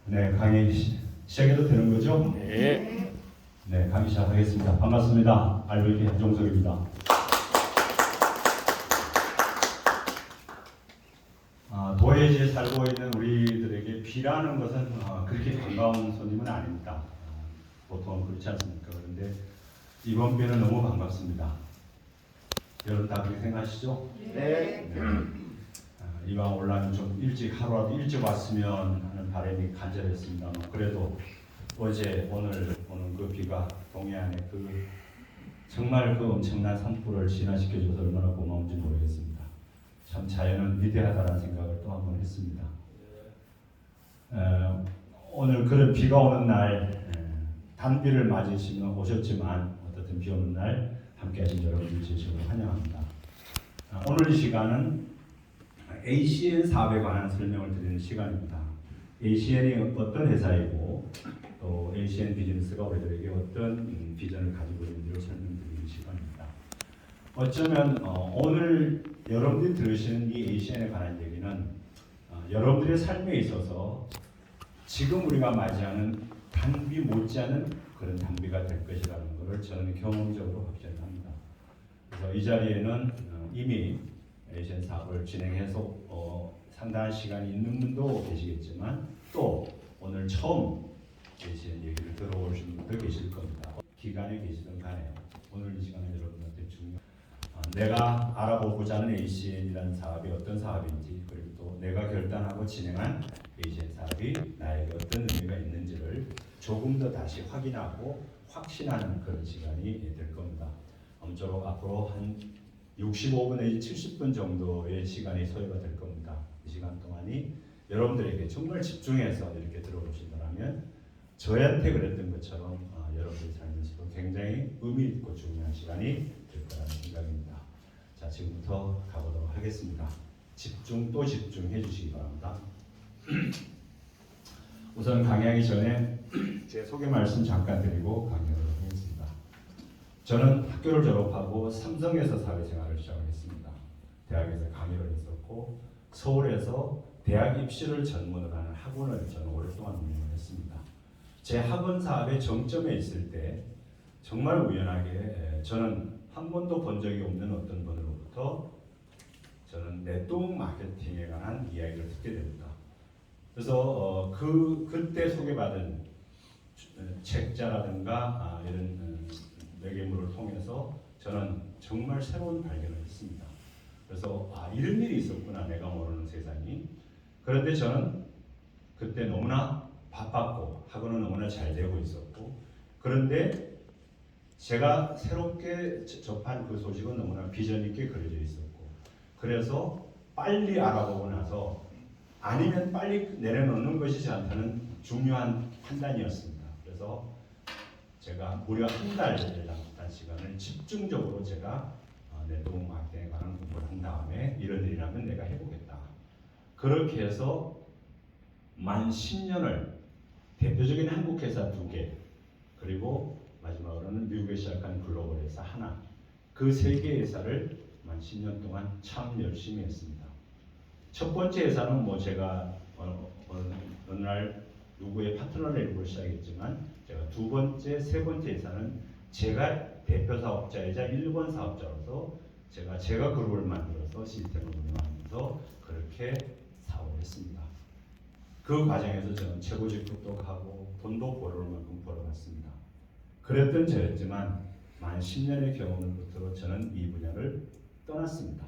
네, 강의 시작해도 되는 거죠? 네. 네, 강의 시작하겠습니다. 반갑습니다. RVP 한종석입니다. 도해지에 살고 있는 우리들에게 비라는 것은 그렇게 반가운 손님은 아닙니다. 보통은 그렇지 않습니까? 그런데 이번 비는 너무 반갑습니다. 여러분 다 그렇게 생각하시죠? 네. 이왕 올라면 좀 하루라도 일찍 왔으면 하는 바람이 간절했습니다만 그래도 어제 오늘 오는 그 비가 동해안에 정말 엄청난 산불을 진화시켜줘서 얼마나 고마운지 모르겠습니다. 참 자연은 위대하다는 생각을 또 한 번 했습니다. 오늘 그런 비가 오는 날 단비를 맞으시며 오셨지만 어떻든 비 오는 날 함께하신 여러분들 진심으로 환영합니다. 오늘 이 시간은 ACN 사업에 관한 설명을 드리는 시간입니다. ACN이 어떤 회사이고 또 ACN 비즈니스가 우리들에게 어떤 비전을 가지고 있는지를 설명드리는 시간입니다. 어쩌면 오늘 여러분들이 들으시는 이 ACN에 관한 얘기는 여러분들의 삶에 있어서 지금 우리가 맞이하는 단비 못지않은 그런 단비가 될 것이라는 것을 저는 경험적으로 확신합니다. 그래서 이 자리에는 이미 ACN 사업을 진행해서 상당한 시간이 있는 분도 계시겠지만 또 오늘 처음 ACN 얘기를 들어오신 분도 계실 겁니다. 기간에 계시든 간에 오늘 이 시간은 여러분한테 내가 알아보고자 하는 ACN이라는 사업이 어떤 사업인지 그리고 또 내가 결단하고 진행한 ACN 사업이 나에게 어떤 의미가 있는지를 조금 더 다시 확인하고 확신하는 그런 시간이 될 겁니다. 아무쪼록 앞으로 한 65분 내지 70분 정도의 시간이 소요가 될 겁니다. 이 시간 동안이 여러분들에게 정말 집중해서 이렇게 들어보신다면 저한테 그랬던 것처럼 여러분들의 삶에서도 굉장히 의미 있고 중요한 시간이 될 거라는 생각입니다. 자, 지금부터 가보도록 하겠습니다. 집중 또 집중해 주시기 바랍니다. 우선 강의하기 전에 제 소개 말씀 잠깐 드리고 강의를 하겠습니다. 저는 학교를 졸업하고 삼성에서 사회생활을 시작했습니다. 대학에서 강의를 했었고 서울에서 대학 입시를 전문으로 하는 학원을 저는 오랫동안 운영을 했습니다. 제 학원 사업의 정점에 있을 때 정말 우연하게 저는 한 번도 본 적이 없는 어떤 분으로부터 저는 네트워크 마케팅에 관한 이야기를 듣게 됩니다. 그래서 그때 소개받은 책자라든가 이런 매개물을 통해서 저는 정말 새로운 발견을 했습니다. 그래서 이런 일이 있었구나, 내가 모르는 세상이. 그런데 저는 그때 너무나 바빴고 학원은 너무나 잘 되고 있었고 그런데 제가 새롭게 접한 그 소식은 너무나 비전 있게 그려져 있었고 그래서 빨리 알아보고 나서 아니면 빨리 내려놓는 것이 저한테는 중요한 판단이었습니다. 그래서 제가 무려 한 달을 남짓한 시간을 집중적으로 제가 네트워크 마케팅에 관한 공부를 한 다음에 이런 일이라면 내가 해보겠다. 그렇게 해서 만 10년을 대표적인 한국 회사 2개 그리고 마지막으로는 미국에 시작한 글로벌 회사 하나 그 3개 회사를 만 10년 동안 참 열심히 했습니다. 첫 번째 회사는 제가 어느 날 누구의 파트너 랩을 시작했지만 제가 두 번째, 세 번째 회사는 제가 대표 사업자이자 1번 사업자로서 제가 그룹을 만들어서 시스템을 운영하면서 그렇게 사업을 했습니다. 그 과정에서 저는 최고 직급도 가고 돈도 벌어올 만큼 벌어왔습니다. 그랬던 저였지만 만 10년의 경험을 끝으로 저는 이 분야를 떠났습니다.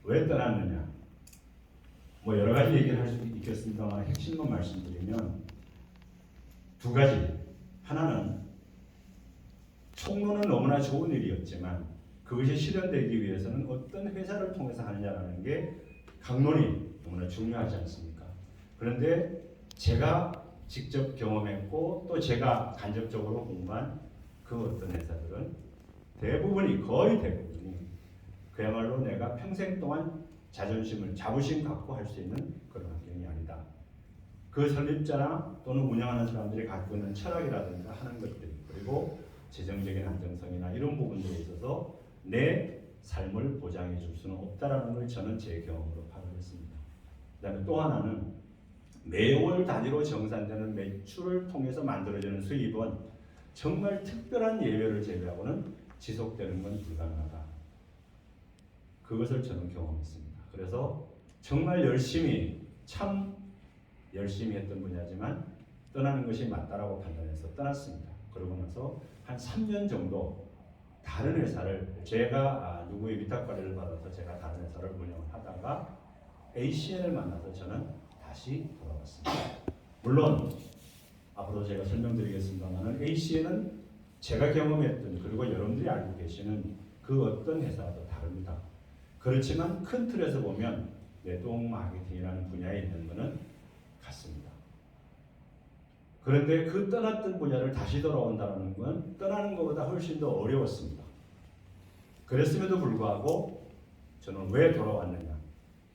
왜 떠났느냐? 여러 가지 얘기를 할 수 있겠습니다만 핵심만 말씀드리면 두 가지. 하나는 총론은 너무나 좋은 일이었지만 그것이 실현되기 위해서는 어떤 회사를 통해서 하느냐라는 게 강론이 너무나 중요하지 않습니까? 그런데 제가 직접 경험했고 또 제가 간접적으로 공부한 그 어떤 회사들은 거의 대부분이 그야말로 내가 평생 동안 자부심 갖고 할 수 있는 그런 환경이 아니다. 그 설립자나 또는 운영하는 사람들이 갖고 있는 철학이라든가 하는 것들 그리고 재정적인 안정성이나 이런 부분들에 있어서 내 삶을 보장해 줄 수는 없다라는 걸 저는 제 경험으로 파악했습니다. 그다음에 또 하나는 매월 단위로 정산되는 매출을 통해서 만들어지는 수입은 정말 특별한 예외를 제외하고는 지속되는 건 불가능하다. 그것을 저는 경험했습니다. 그래서 정말 참 열심히 했던 분야지만 떠나는 것이 맞다라고 판단해서 떠났습니다. 그러고 나서 한 3년 정도 다른 회사를 제가 누구의 위탁 관리를 받아서 제가 다른 회사를 운영을 하다가 ACN을 만나서 저는 다시 돌아왔습니다. 물론 앞으로 제가 설명드리겠습니다만 ACN은 제가 경험했던 그리고 여러분들이 알고 계시는 그 어떤 회사도 다릅니다. 그렇지만 큰 틀에서 보면 내동 마케팅이라는 분야에 있는 것은 같습니다. 그런데 그 떠났던 분야를 다시 돌아온다는 건 떠나는 것보다 훨씬 더 어려웠습니다. 그랬음에도 불구하고 저는 왜 돌아왔느냐?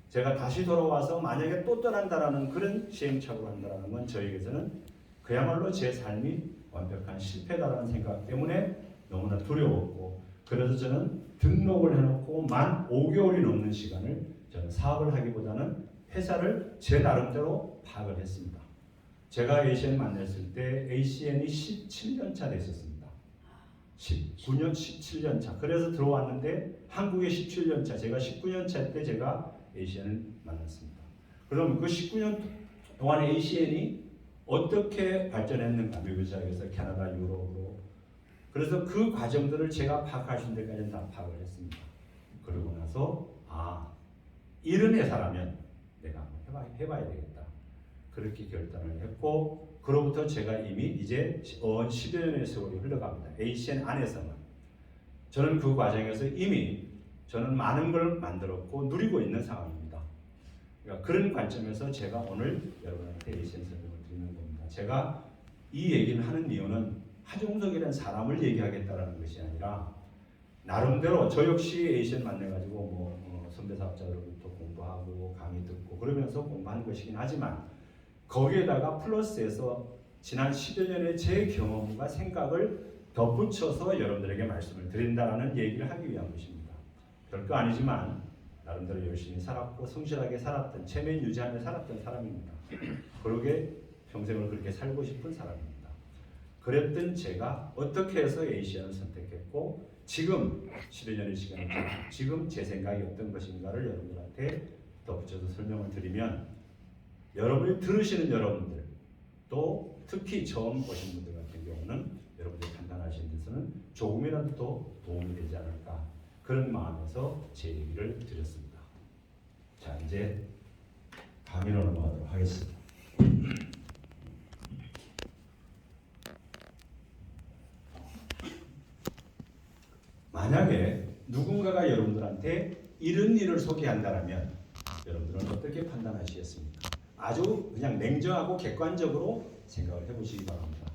제가 다시 돌아와서 만약에 또 떠난다라는 그런 시행착오를 한다는 건 저에게서는 그야말로 제 삶이 완벽한 실패다라는 생각 때문에 너무나 두려웠고, 그래서 저는 등록을 해놓고 만 5개월이 넘는 시간을 저는 사업을 하기보다는 회사를 제 나름대로 파악을 했습니다. 제가 ACN 만났을 때 ACN이 17년 차 됐었습니다. 19년, 17년 차. 그래서 들어왔는데 한국에 17년 차, 제가 19년 차 때 제가 ACN을 만났습니다. 그럼 그 19년 동안 ACN이 어떻게 발전했는가, 미국 시작해서 캐나다, 유럽으로. 그래서 그 과정들을 제가 파악할 수 있는 데까지는 다 파악을 했습니다. 그러고 나서 이런 회사라면 내가 한번 해봐야 되겠다. 그렇게 결단을 했고, 그로부터 제가 이미 이제 10여 년의 세월이 흘러갑니다. ACN 안에서만. 저는 그 과정에서 이미 저는 많은 걸 만들었고 누리고 있는 상황입니다. 그러니까 그런 관점에서 제가 오늘 여러분한테 ACN 설명을 드리는 겁니다. 제가 이 얘기를 하는 이유는 하종석이라는 사람을 얘기하겠다라는 것이 아니라 나름대로 저 역시 ACN 만나가지고 선배 사업자들부터 공부하고 강의 듣고 그러면서 공부하는 것이긴 하지만 거기에다가 플러스해서 지난 10여 년의 제 경험과 생각을 덧붙여서 여러분들에게 말씀을 드린다라는 얘기를 하기 위한 것입니다. 별거 아니지만 나름대로 열심히 살았고 성실하게 살았던, 체면 유지하며 살았던 사람입니다. 그러게 평생을 그렇게 살고 싶은 사람입니다. 그랬던 제가 어떻게 해서 ACN을 선택했고 지금 10여 년의 시간을 지금 제 생각이 어떤 것인가를 여러분들한테 덧붙여서 설명을 드리면, 여러분이 들으시는 여러분들, 또 특히 처음 보신 분들 같은 경우는 여러분들이 판단하시는 데서는 조금이라도 더 도움이 되지 않을까, 그런 마음에서 제 얘기를 드렸습니다. 자, 이제 강의로 넘어가도록 하겠습니다. 만약에 누군가가 여러분들한테 이런 일을 소개한다면 여러분들은 어떻게 판단하시겠습니까? 아주 그냥 냉정하고 객관적으로 생각을 해보시기 바랍니다.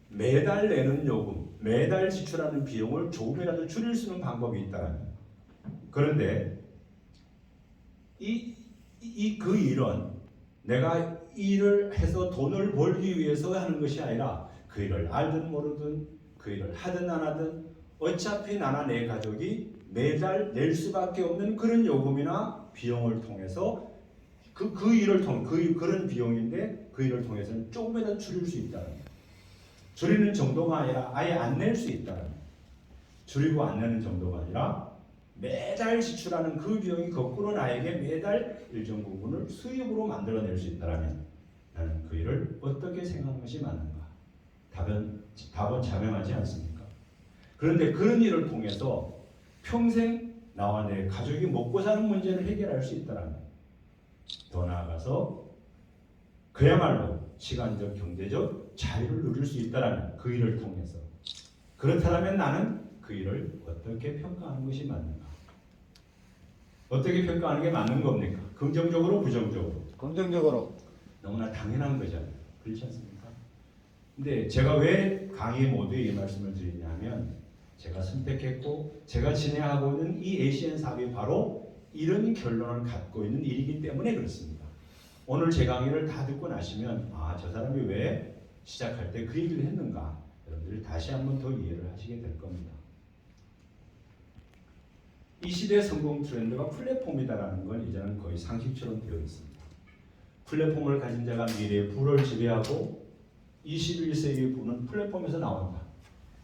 매달 내는 요금, 매달 지출하는 비용을 조금이라도 줄일 수 있는 방법이 있다면, 그런데 그 일은 내가 일을 해서 돈을 벌기 위해서 하는 것이 아니라 그 일을 알든 모르든 그 일을 하든 안 하든 어차피 나나 내 가족이 매달 낼 수밖에 없는 그런 요금이나 비용을 통해서 그 일을 그런 비용인데 그 일을 통해서는 조금이라도 줄일 수 있다는, 줄이는 정도가 아니라 아예 안 낼 수 있다는, 줄이고 안 내는 정도가 아니라 매달 지출하는 그 비용이 거꾸로 나에게 매달 일정 부분을 수입으로 만들어낼 수 있다면 나는 그 일을 어떻게 생각하는 것이 맞는가? 답은 자명하지 않습니까? 그런데 그런 일을 통해서 평생 나와 내 가족이 먹고 사는 문제를 해결할 수 있다면, 더 나아가서 그야말로 시간적, 경제적 자유를 누릴 수 있다면 그 일을 통해서, 그렇다면 나는 그 일을 어떻게 평가하는 것이 맞는가? 어떻게 평가하는 게 맞는 겁니까? 긍정적으로, 부정적으로? 긍정적으로. 너무나 당연한 거잖아요. 그렇지 않습니까? 근데 제가 왜 강의 모두에 이 말씀을 드리냐면, 제가 선택했고 제가 진행하고 있는 이 ACN 사업이 바로 이런 결론을 갖고 있는 일이기 때문에 그렇습니다. 오늘 제 강의를 다 듣고 나시면 저 사람이 왜 시작할 때 그 얘기를 했는가, 여러분들이 다시 한번 더 이해를 하시게 될 겁니다. 이 시대의 성공 트렌드가 플랫폼이다라는 건 이제는 거의 상식처럼 되어 있습니다. 플랫폼을 가진 자가 미래의 부를 지배하고 21세기의 부는 플랫폼에서 나온다.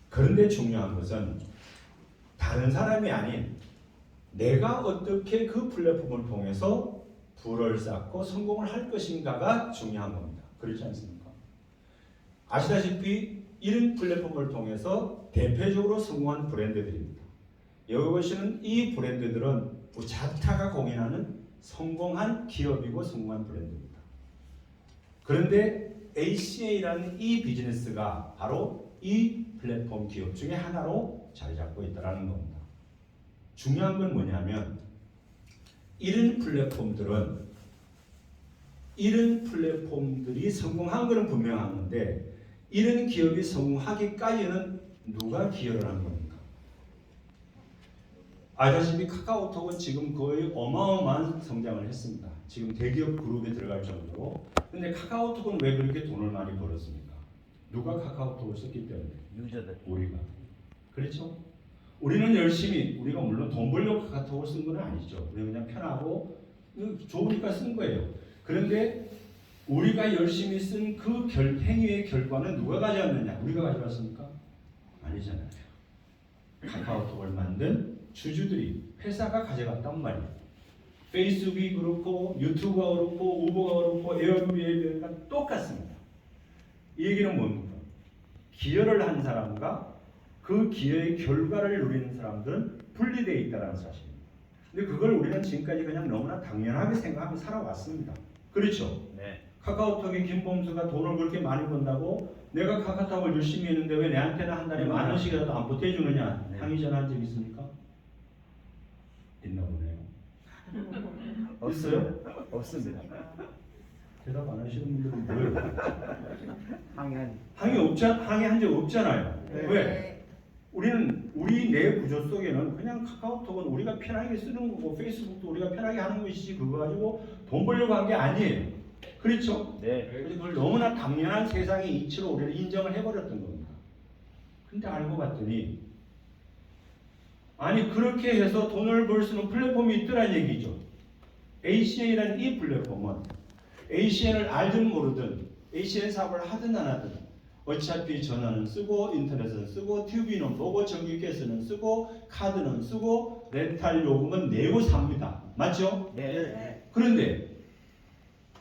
그런데 중요한 것은 다른 사람이 아닌 내가 어떻게 그 플랫폼을 통해서 부를 쌓고 성공을 할 것인가가 중요한 겁니다. 그렇지 않습니까? 아시다시피 이런 플랫폼을 통해서 대표적으로 성공한 브랜드들입니다. 여기 보시는 이 브랜드들은 자타가 공인하는 성공한 기업이고 성공한 브랜드입니다. 그런데 ACA라는 이 비즈니스가 바로 이 플랫폼 기업 중에 하나로 자리 잡고 있다는 겁니다. 중요한 건 뭐냐면 이런 플랫폼들이 성공한 것은 분명한 건데 이런 기업이 성공하기까지는 누가 기여를 한 겁니까? 아시다시피 카카오톡은 지금 거의 어마어마한 성장을 했습니다. 지금 대기업 그룹에 들어갈 정도로. 근데 카카오톡은 왜 그렇게 돈을 많이 벌었습니까? 누가 카카오톡을 썼기 때문에? 유저들. 우리가. 그렇죠? 우리는 열심히, 우리가 물론 돈 벌려고 카카오톡을 쓴 건 아니죠. 우리는 그냥 편하고 좋으니까 쓴 거예요. 그런데 우리가 열심히 쓴 그 행위의 결과는 누가 가져왔느냐? 우리가 가져왔습니까? 아니잖아요. 카카오톡을 만든 주주들이, 회사가 가져갔단 말이에요. 페이스북이 그렇고 유튜브가 그렇고 우버가 그렇고 에어비앤비가 똑같습니다. 이 얘기는 뭡니까? 기여를 한 사람과 그 기여의 결과를 누리는 사람들은 분리되어 있다는 사실입니다. 근데 그걸 우리는 지금까지 그냥 너무나 당연하게 생각하며 살아왔습니다. 그렇죠? 네. 카카오톡의 김범수가 돈을 그렇게 많이 번다고 내가 카카오톡을 열심히 했는데 왜 내한테는 한 달에 10,000원씩이라도 안 보태주느냐? 네. 항의 전화한 적 있습니까? 있나 보네요. 있어요? 없습니다. 대답 안 하시는 분들은 뭐예요? 항의한 적 없잖아요. 네. 왜? 우리는 우리 내 구조 속에는 그냥 카카오톡은 우리가 편하게 쓰는 거고 페이스북도 우리가 편하게 하는 것이지 그거 가지고 돈 벌려고 한 게 아니에요. 그렇죠? 네. 그래서 그걸 너무나 당연한 세상의 이치로 우리를 인정을 해버렸던 겁니다. 근데 알고 봤더니 아니 그렇게 해서 돈을 벌 수 있는 플랫폼이 있더란 얘기죠. ACN이라는 이 플랫폼은 ACN을 알든 모르든 ACN 사업을 하든 안 하든 어차피 전화는 쓰고 인터넷은 쓰고 TV는 보고 전기가스는 쓰고 카드는 쓰고 렌탈 요금은 내고 삽니다. 맞죠? 네. 그런데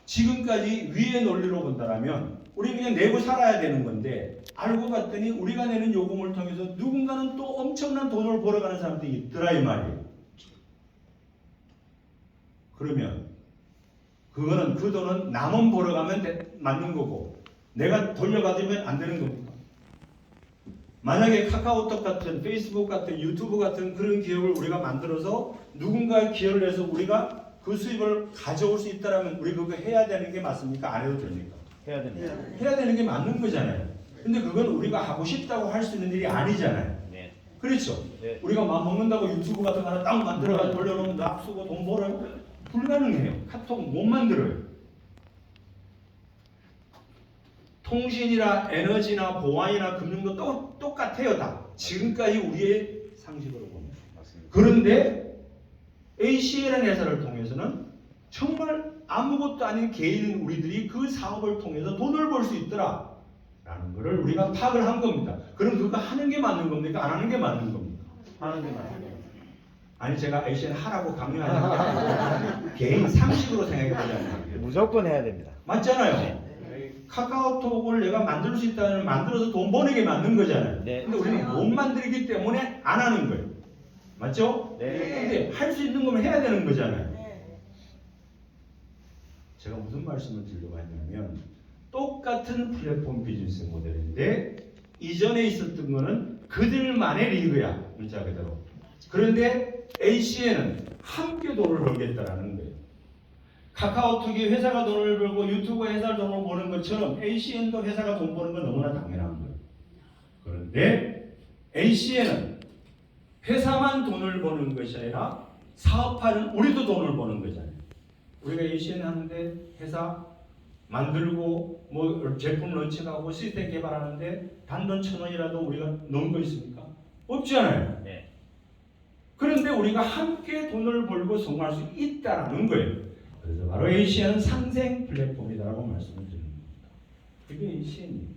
지금까지 위의 논리로 본다면 우리 그냥 내고 살아야 되는 건데 알고 봤더니 우리가 내는 요금을 통해서 누군가는 또 엄청난 돈을 벌어가는 사람들이 있더라 이 말이에요. 그러면 그거는 그 돈은 남은 벌어가면 맞는 거고 내가 돌려받으면 안 되는 겁니까? 만약에 카카오톡 같은 페이스북 같은 유튜브 같은 그런 기업을 우리가 만들어서 누군가 기여를 해서 우리가 그 수입을 가져올 수 있다면 우리 그거 해야 되는 게 맞습니까? 안 해도 됩니까? 해야 됩니다. 해야 되는 게 맞는 거잖아요. 근데 그건 우리가 하고 싶다고 할 수 있는 일이 아니잖아요. 네. 그렇죠? 네. 우리가 막 먹는다고 유튜브 같은 거 하나 딱 만들어가지고 돌려놓으면 납 쓰고 돈 벌어요? 불가능해요. 카톡 못 만들어요. 통신이나 에너지나 보안이나 금융도 똑같아요. 다. 지금까지 우리의 상식으로 보면. 맞습니다. 그런데 ACL이라는 회사를 통해서는 정말 아무것도 아닌 개인 우리들이 그 사업을 통해서 돈을 벌 수 있더라 라는 것을 우리가 파악을 한 겁니다. 그럼 그거 하는 게 맞는 겁니까? 안 하는 게 맞는 겁니까? 하는 게 맞습니다. 아니 제가 ACL 하라고 강요하는 게 아니고 개인 상식으로 생각해보자는 거예요. 무조건 해야 됩니다. 맞잖아요. 카카오톡을 내가 만들 수 있다면 만들어서 돈 버는 게 맞는 거잖아요. 네. 근데 우리는 못 만들기 때문에 안 하는 거예요. 맞죠? 네. 근데 할 수 있는 거면 해야 되는 거잖아요. 제가 무슨 말씀을 드리려고 하냐면 똑같은 플랫폼 비즈니스 모델인데 이전에 있었던 거는 그들만의 리그야. 문자 그대로. 그런데 ACN은 함께 돈을 벌겠다라는 거예요. 카카오톡이 회사가 돈을 벌고 유튜브 회사가 돈을 버는 것처럼 ACN도 회사가 돈 버는 건 너무나 당연한 거예요. 그런데 ACN은 회사만 돈을 버는 것이 아니라 사업하는 우리도 돈을 버는 거잖아요. 우리가 ACN 하는데 회사 만들고 뭐 제품 런칭하고 시스템 개발하는데 단돈 1,000원이라도 우리가 넣은 거 있습니까? 없잖아요. 네. 그런데 우리가 함께 돈을 벌고 성공할 수 있다는 거예요. 그래서 바로 ACN은 상생 플랫폼이다라고 말씀을 드립니다. 그게 ACN이에요.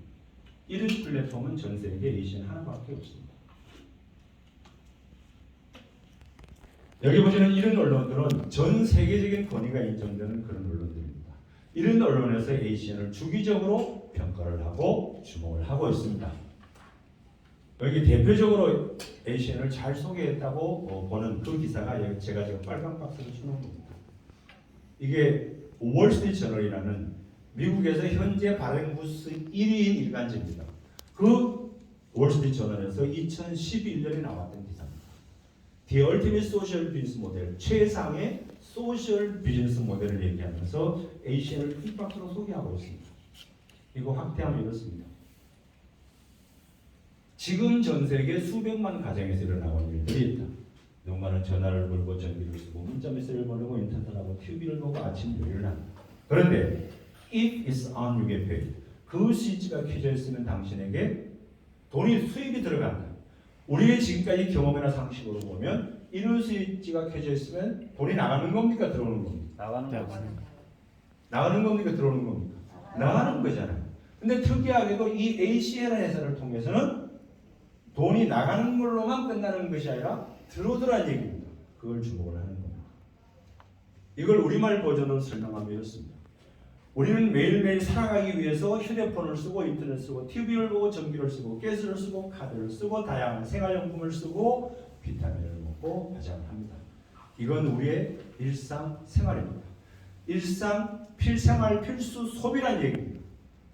이런 플랫폼은 전 세계에 ACN 하나밖에 없습니다. 여기 보시는 이런 언론들은 전 세계적인 권위가 인정되는 그런 언론들입니다. 이런 언론에서 ACN을 주기적으로 평가를 하고 주목을 하고 있습니다. 여기 대표적으로 ACN을 잘 소개했다고 보는 그 기사가 여기 제가 지금 빨간 박스로 쳐놓은 겁니다. 이게 월스트리트 저널이라는 미국에서 현재 발행 부스 1위인 일간지입니다. 그 월스트리트 저널에서 2011년에 나왔던 기사입니다. The Ultimate Social Business Model, 최상의 소셜 비즈니스 모델을 얘기하면서 ACN을 큰 박스로 소개하고 있습니다. 이거 확대하면 이렇습니다. 지금 전 세계 수백만 가정에서 일어나고 있는 일들이 있다. 누군가는 전화를 걸고 전기를 쓰고 문자 메시지를 보내고 인터넷을 하고 TV를 보고 아침 요리를 한다. 그런데 if it's on you get paid, 그 스위치가 켜져 있으면 당신에게 돈이 수입이 들어간다. 우리의 지금까지 경험이나 상식으로 보면 이런 스위치가 켜져 있으면 돈이 나가는 겁니까 들어오는 겁니까? 나가는 거죠. 나가는 겁니까 들어오는 겁니까? 나가는 거잖아요. 근데 특이하게도 이 ACN 회사를 통해서는 돈이 나가는 걸로만 끝나는 것이 아니라 들어오더란 얘기입니다. 그걸 주목을 하는 겁니다. 이걸 우리말 버전으로 설명하면 이렇습니다. 우리는 매일매일 살아가기 위해서 휴대폰을 쓰고 인터넷 쓰고 TV를 보고 전기를 쓰고 가스를 쓰고 카드를 쓰고 다양한 생활용품을 쓰고 비타민을 먹고 화장을 합니다. 이건 우리의 일상생활입니다. 일상 필생활 필수 소비란 얘기입니다.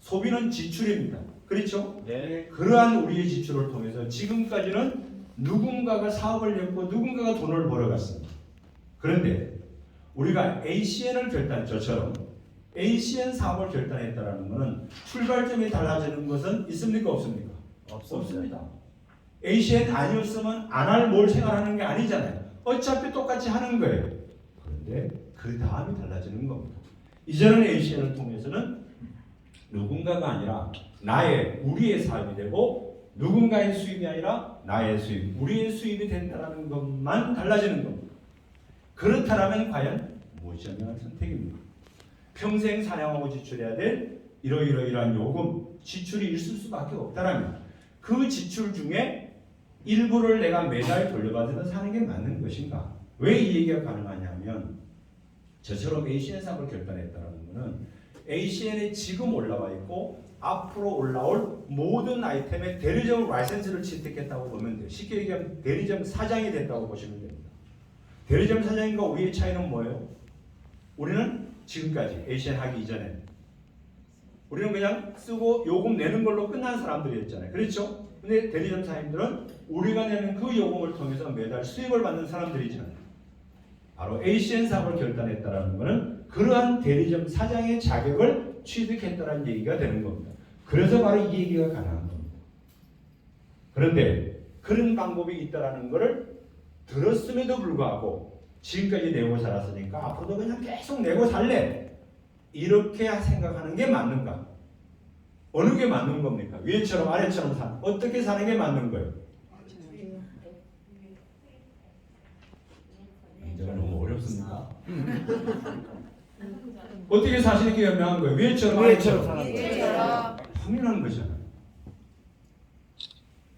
소비는 지출입니다. 그렇죠? 네. 그러한 우리의 지출을 통해서 지금까지는 누군가가 사업을 했고 누군가가 돈을 벌어갔습니다. 그런데 우리가 ACN을 저처럼 ACN 사업을 결단했다는 것은 출발점이 달라지는 것은 있습니까? 없습니까? 없습니다. ACN 아니었으면 안 할 뭘 생각하는 게 아니잖아요. 어차피 똑같이 하는 거예요. 그런데 그 다음이 달라지는 겁니다. 이제는 ACN을 통해서는 누군가가 아니라 우리의 사업이 되고 누군가의 수입이 아니라 나의 수입, 우리의 수입이 된다는 것만 달라지는 겁니다. 그렇다면 과연 무엇이 현명한 선택입니까? 평생 사냥하고 지출해야 될 이러이러이러한 요금, 지출이 있을 수밖에 없다면 그 지출 중에 일부를 내가 매달 돌려받으면서 사는 게 맞는 것인가? 왜 이 얘기가 가능하냐면 저처럼 ACN 사업을 결단했다는 것은 ACN에 지금 올라와 있고 앞으로 올라올 모든 아이템의 대리점 라이센스를 취득했다고 보면 돼요. 쉽게 얘기하면 대리점 사장이 됐다고 보시면 됩니다. 대리점 사장과 우리의 차이는 뭐예요? 우리는 지금까지 ACN 하기 이전에 우리는 그냥 쓰고 요금 내는 걸로 끝난 사람들이었잖아요. 그렇죠? 근데 대리점 사장님들은 우리가 내는 그 요금을 통해서 매달 수익을 받는 사람들이잖아요. 바로 ACN 사업을 결단했다는 것은 그러한 대리점 사장의 자격을 취득했다는 얘기가 되는 겁니다. 그래서 바로 이 얘기가 가능한 겁니다. 그런데 그런 방법이 있다는 것을 들었음에도 불구하고 지금까지 내고 살았으니까 앞으로도 그냥 계속 내고 살래. 이렇게 생각하는 게 맞는가? 어느 게 맞는 겁니까? 위에처럼 아래처럼 사는 어떻게 사는 게 맞는 거예요? 문제가 너무 어렵습니까? 어떻게 사시는 게 현명한 거예요? 위에처럼 아래처럼 사는 거예요? 당연한 거잖아요.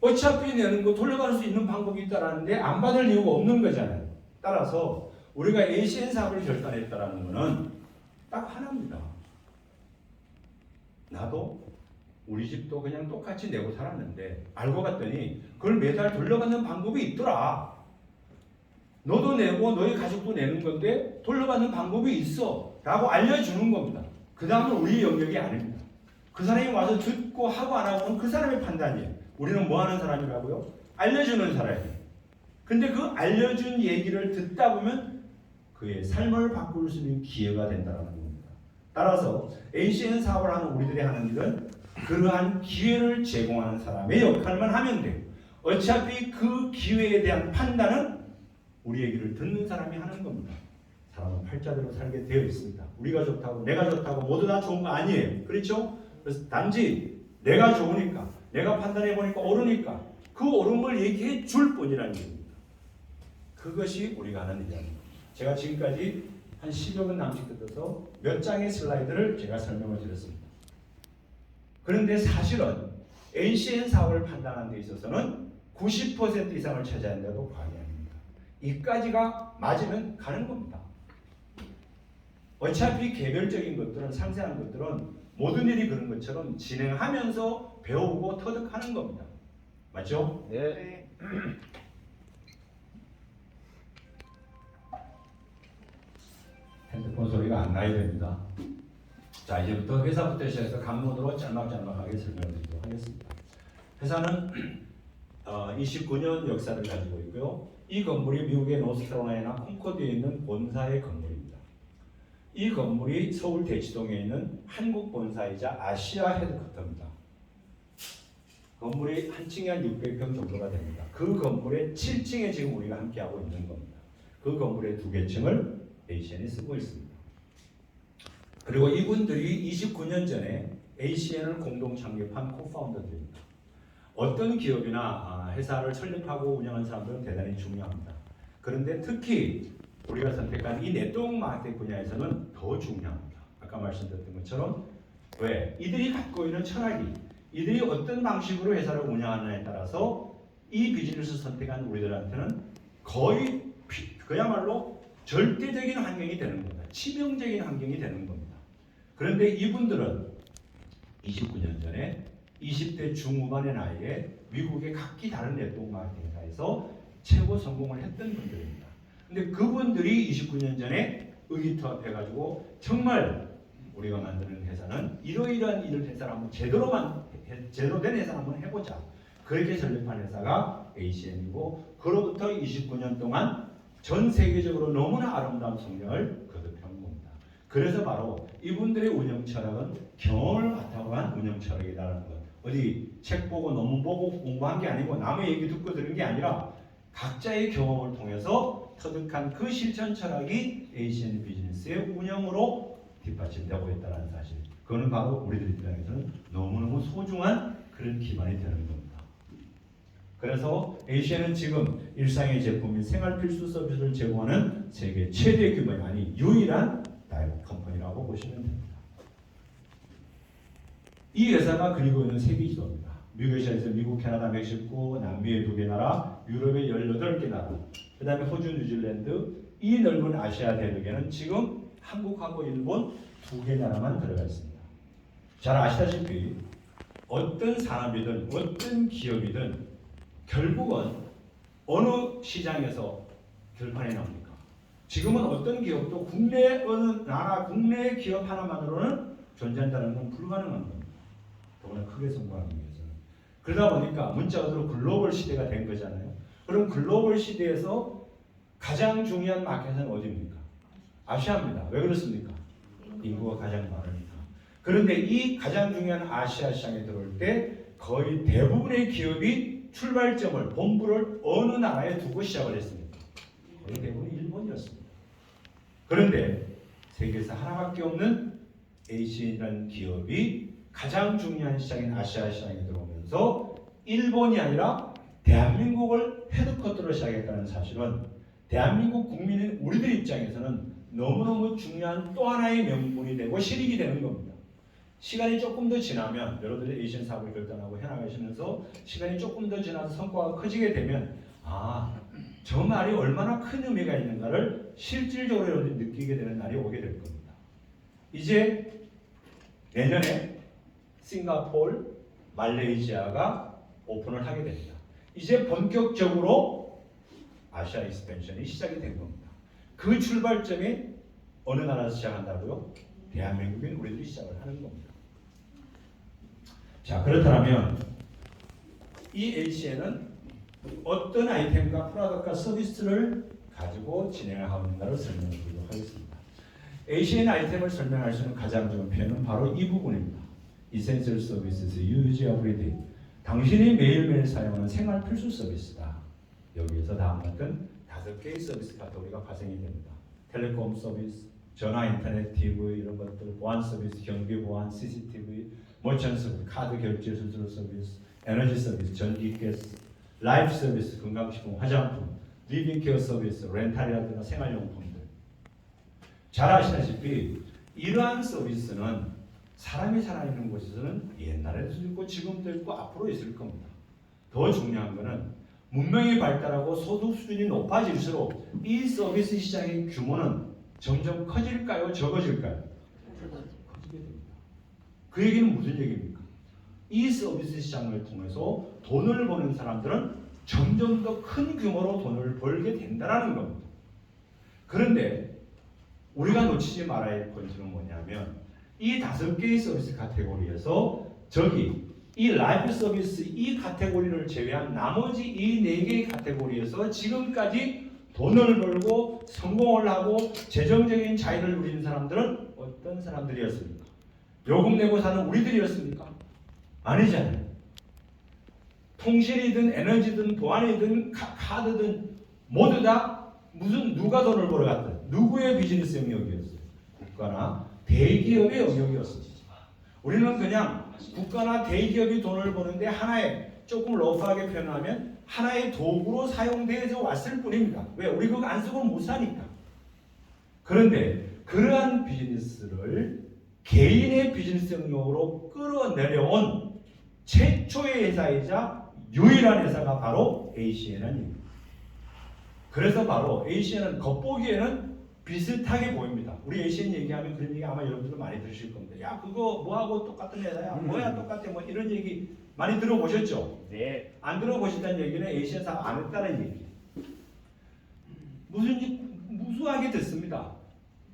어차피 내는 거 돌려받을 수 있는 방법이 있다라는데 안 받을 이유가 없는 거잖아요. 따라서 우리가 ACN 사업을 결단했다라는 거는 딱 하나입니다. 나도 우리 집도 그냥 똑같이 내고 살았는데 알고 봤더니 그걸 매달 돌려받는 방법이 있더라. 너도 내고 너희 가족도 내는 건데 돌려받는 방법이 있어 라고 알려주는 겁니다. 그 다음은 우리 영역이 아닙니다. 그 사람이 와서 듣고 하고 안 하고는 그 사람의 판단이에요. 우리는 뭐 하는 사람이라고요? 알려주는 사람이에요. 근데 그 알려준 얘기를 듣다 보면 그의 삶을 바꿀 수 있는 기회가 된다는 겁니다. 따라서 ACN 사업을 하는 우리들이 하는 일은 그러한 기회를 제공하는 사람의 역할만 하면 돼요. 어차피 그 기회에 대한 판단은 우리 얘기를 듣는 사람이 하는 겁니다. 사람은 팔자대로 살게 되어 있습니다. 우리가 좋다고 내가 좋다고 모두 다 좋은 거 아니에요. 그렇죠? 그래서 단지 내가 좋으니까 내가 판단해 보니까 옳으니까 그 옳은 걸 얘기해 줄 뿐이라는 얘기입니다. 그것이 우리가 하는 일입니다. 제가 지금까지 한 10여 분 남짓 뜯어서 몇 장의 슬라이드를 제가 설명을 드렸습니다. 그런데 사실은 NCN 사업을 판단하는 데 있어서는 90% 이상을 차지한다고 과언이 아닙니다. 이까지가 맞으면 가는 겁니다. 어차피 개별적인 것들은 상세한 것들은 모든 일이 그런 것처럼 진행하면서 배우고 터득하는 겁니다. 맞죠? 네. 핸드폰 소리가 안 나야 됩니다. 자, 이제부터 회사부터 시작해서 간문으로 짤막짤막하게 설명드리도록 하겠습니다. 회사는 29년 역사를 가지고 있고요. 이 건물이 미국의 노스캐롤라이나 콘코드에 있는 본사의 건물입니다. 이 건물이 서울 대치동에 있는 한국 본사이자 아시아 헤드쿼터입니다. 건물이 한 층에 한 600평 정도가 됩니다. 그 건물의 7층에 지금 우리가 함께하고 있는 겁니다. 그 건물의 2개 층을 ACN이 쓰고 있습니다. 그리고 이분들이 29년 전에 ACN을 공동 창립한 코파운더들입니다. 어떤 기업이나 회사를 설립하고 운영하는 사람들은 대단히 중요합니다. 그런데 특히 우리가 선택한 이 네트워크 마케팅 분야에서는 더 중요합니다. 아까 말씀드렸던 것처럼 왜? 이들이 갖고 있는 철학이 이들이 어떤 방식으로 회사를 운영하느냐에 따라서 이 비즈니스를 선택한 우리들한테는 거의 그야말로 절대적인 환경이 되는 겁니다. 치명적인 환경이 되는 겁니다. 그런데 이분들은 29년 전에 20대 중후반의 나이에 미국의 각기 다른 네트워크 마케팅 회사에서 최고 성공을 했던 분들입니다. 근데 그분들이 29년 전에 의기투합해가지고 정말 우리가 만드는 회사는 이러이러한 일을 회사를 한번 제대로 된 회사를 한번 해보자. 그렇게 설립한 회사가 ACN이고 그로부터 29년 동안 전 세계적으로 너무나 아름다운 성장을 거듭한 겁니다. 그래서 바로 이분들의 운영 철학은 경험을 바탕으로 운영 철학이라는 것. 어디 책 보고 논문 보고 공부한 게 아니고 남의 얘기 듣고 들은 게 아니라 각자의 경험을 통해서 터득한 그 실천 철학이 ACN 비즈니스의 운영으로 뒷받침되고 있다는 사실. 그거는 바로 우리들 입장에서는 너무너무 소중한 그런 기반이 되는 겁니다. 그래서 ACN은 지금 일상의 제품인 생활 필수 서비스를 제공하는 세계 최대 규모의 아니 유일한 다이렉트 컴퍼니라고 보시면 됩니다. 이 회사가 그리고 있는 세계 지도입니다. 미국에서 미국, 캐나다, 멕시코, 남미의 2개 나라, 유럽의 18개 나라, 그 다음에 호주, 뉴질랜드, 이 넓은 아시아 대륙에는 지금 한국하고 일본 2개 나라만 들어가 있습니다. 잘 아시다시피 어떤 산업이든 어떤 기업이든 결국은 어느 시장에서 결판이 납니까? 지금은 어떤 기업도 국내 어느 나라 국내 기업 하나만으로는 존재한다는 건 불가능한 겁니다. 더구나 크게 성공하기 위해서는. 그러다 보니까 문자 그대로 글로벌 시대가 된 거잖아요. 그럼 글로벌 시대에서 가장 중요한 마켓은 어디입니까? 아시아입니다. 왜 그렇습니까? 인구가 가장 많으니까. 그런데 이 가장 중요한 아시아 시장에 들어올 때 거의 대부분의 기업이 출발점을 본부를 어느 나라에 두고 시작을 했습니까? 거의 대부분 일본이었습니다. 그런데 세계에서 하나밖에 없는 ACN이라는 기업이 가장 중요한 시장인 아시아 시장에 들어오면서 일본이 아니라 대한민국을 헤드쿼터로 시작했다는 사실은 대한민국 국민인 우리들 입장에서는 너무너무 중요한 또 하나의 명분이 되고 실익이 되는 겁니다. 시간이 조금 더 지나면 여러분들이 에이시안 사업을 결단하고 해나가시면서 시간이 조금 더 지나서 성과가 커지게 되면 저 말이 얼마나 큰 의미가 있는가를 실질적으로 여러분들이 느끼게 되는 날이 오게 될 겁니다. 이제 내년에 싱가포르, 말레이시아가 오픈을 하게 됩니다. 이제 본격적으로 아시아 익스펜션이 시작이 된 겁니다. 그 출발점이 어느 나라에서 시작한다고요? 대한민국인 우리들이 시작을 하는 겁니다. 자, 그렇다면 이 ACN은 어떤 아이템과 프로덕트와 서비스를 가지고 진행을 하고 있는가를 설명해 드리도록 하겠습니다. ACN 아이템을 설명할 수 있는 가장 좋은 표현은 바로 이 부분입니다. Essential Services, Use Every Day. 당신이 매일매일 사용하는 생활 필수 서비스다. 여기에서 다음 같은 5개의 서비스 카테고리가 발생이 됩니다. 텔레콤 서비스, 전화, 인터넷, TV 이런 것들, 보안 서비스, 경비 보안, CCTV, 머천 서비스, 카드 결제 수수료 서비스, 에너지 서비스, 전기, 가스, 라이프 서비스, 건강식품, 화장품, 리빙 케어 서비스, 렌탈이라든가 생활용품들. 잘 아시다시피 이러한 서비스는 사람이 살아있는 곳에서는 옛날에도 있고 지금도 있고 앞으로 있을 겁니다. 더 중요한 것은 문명이 발달하고 소득 수준이 높아질수록 이 서비스 시장의 규모는 점점 커질까요? 적어질까요? 커지게 됩니다. 그 얘기는 무슨 얘기입니까? 이 서비스 시장을 통해서 돈을 버는 사람들은 점점 더 큰 규모로 돈을 벌게 된다는 겁니다. 그런데 우리가 놓치지 말아야 할 포인트는 뭐냐면 이 5개의 서비스 카테고리에서 이 라이프 서비스 이 카테고리를 제외한 나머지 이 4개의 카테고리에서 지금까지 돈을 벌고 성공을 하고 재정적인 자유를 누리는 사람들은 어떤 사람들이었습니까? 요금 내고 사는 우리들이었습니까? 아니잖아요. 통신이든 에너지든 보안이든 카드든 모두 다 누가 돈을 벌어갔든 누구의 비즈니스 영역이었어요? 국가나 대기업의 영역이었습니다. 우리는 그냥 국가나 대기업이 돈을 버는데 하나의 조금 러프하게 표현하면 하나의 도구로 사용되어서 왔을 뿐입니다. 왜? 우리 그거 안 쓰고 못 사니까. 그런데 그러한 비즈니스를 개인의 비즈니스 영역으로 끌어내려온 최초의 회사이자 유일한 회사가 바로 ACN입니다. 그래서 바로 ACN은 겉보기에는 비슷하게 보입니다. 우리 ACN 얘기하면 그런 얘기 아마 여러분들 많이 들으실 겁니다. 야 그거 뭐하고 똑같은 회사야? 뭐야 똑같아? 뭐 이런 얘기 많이 들어보셨죠? 네. 안 들어보셨다는 얘기는 ACN 사업 안 했다는 얘기예요. 무수하게 듣습니다.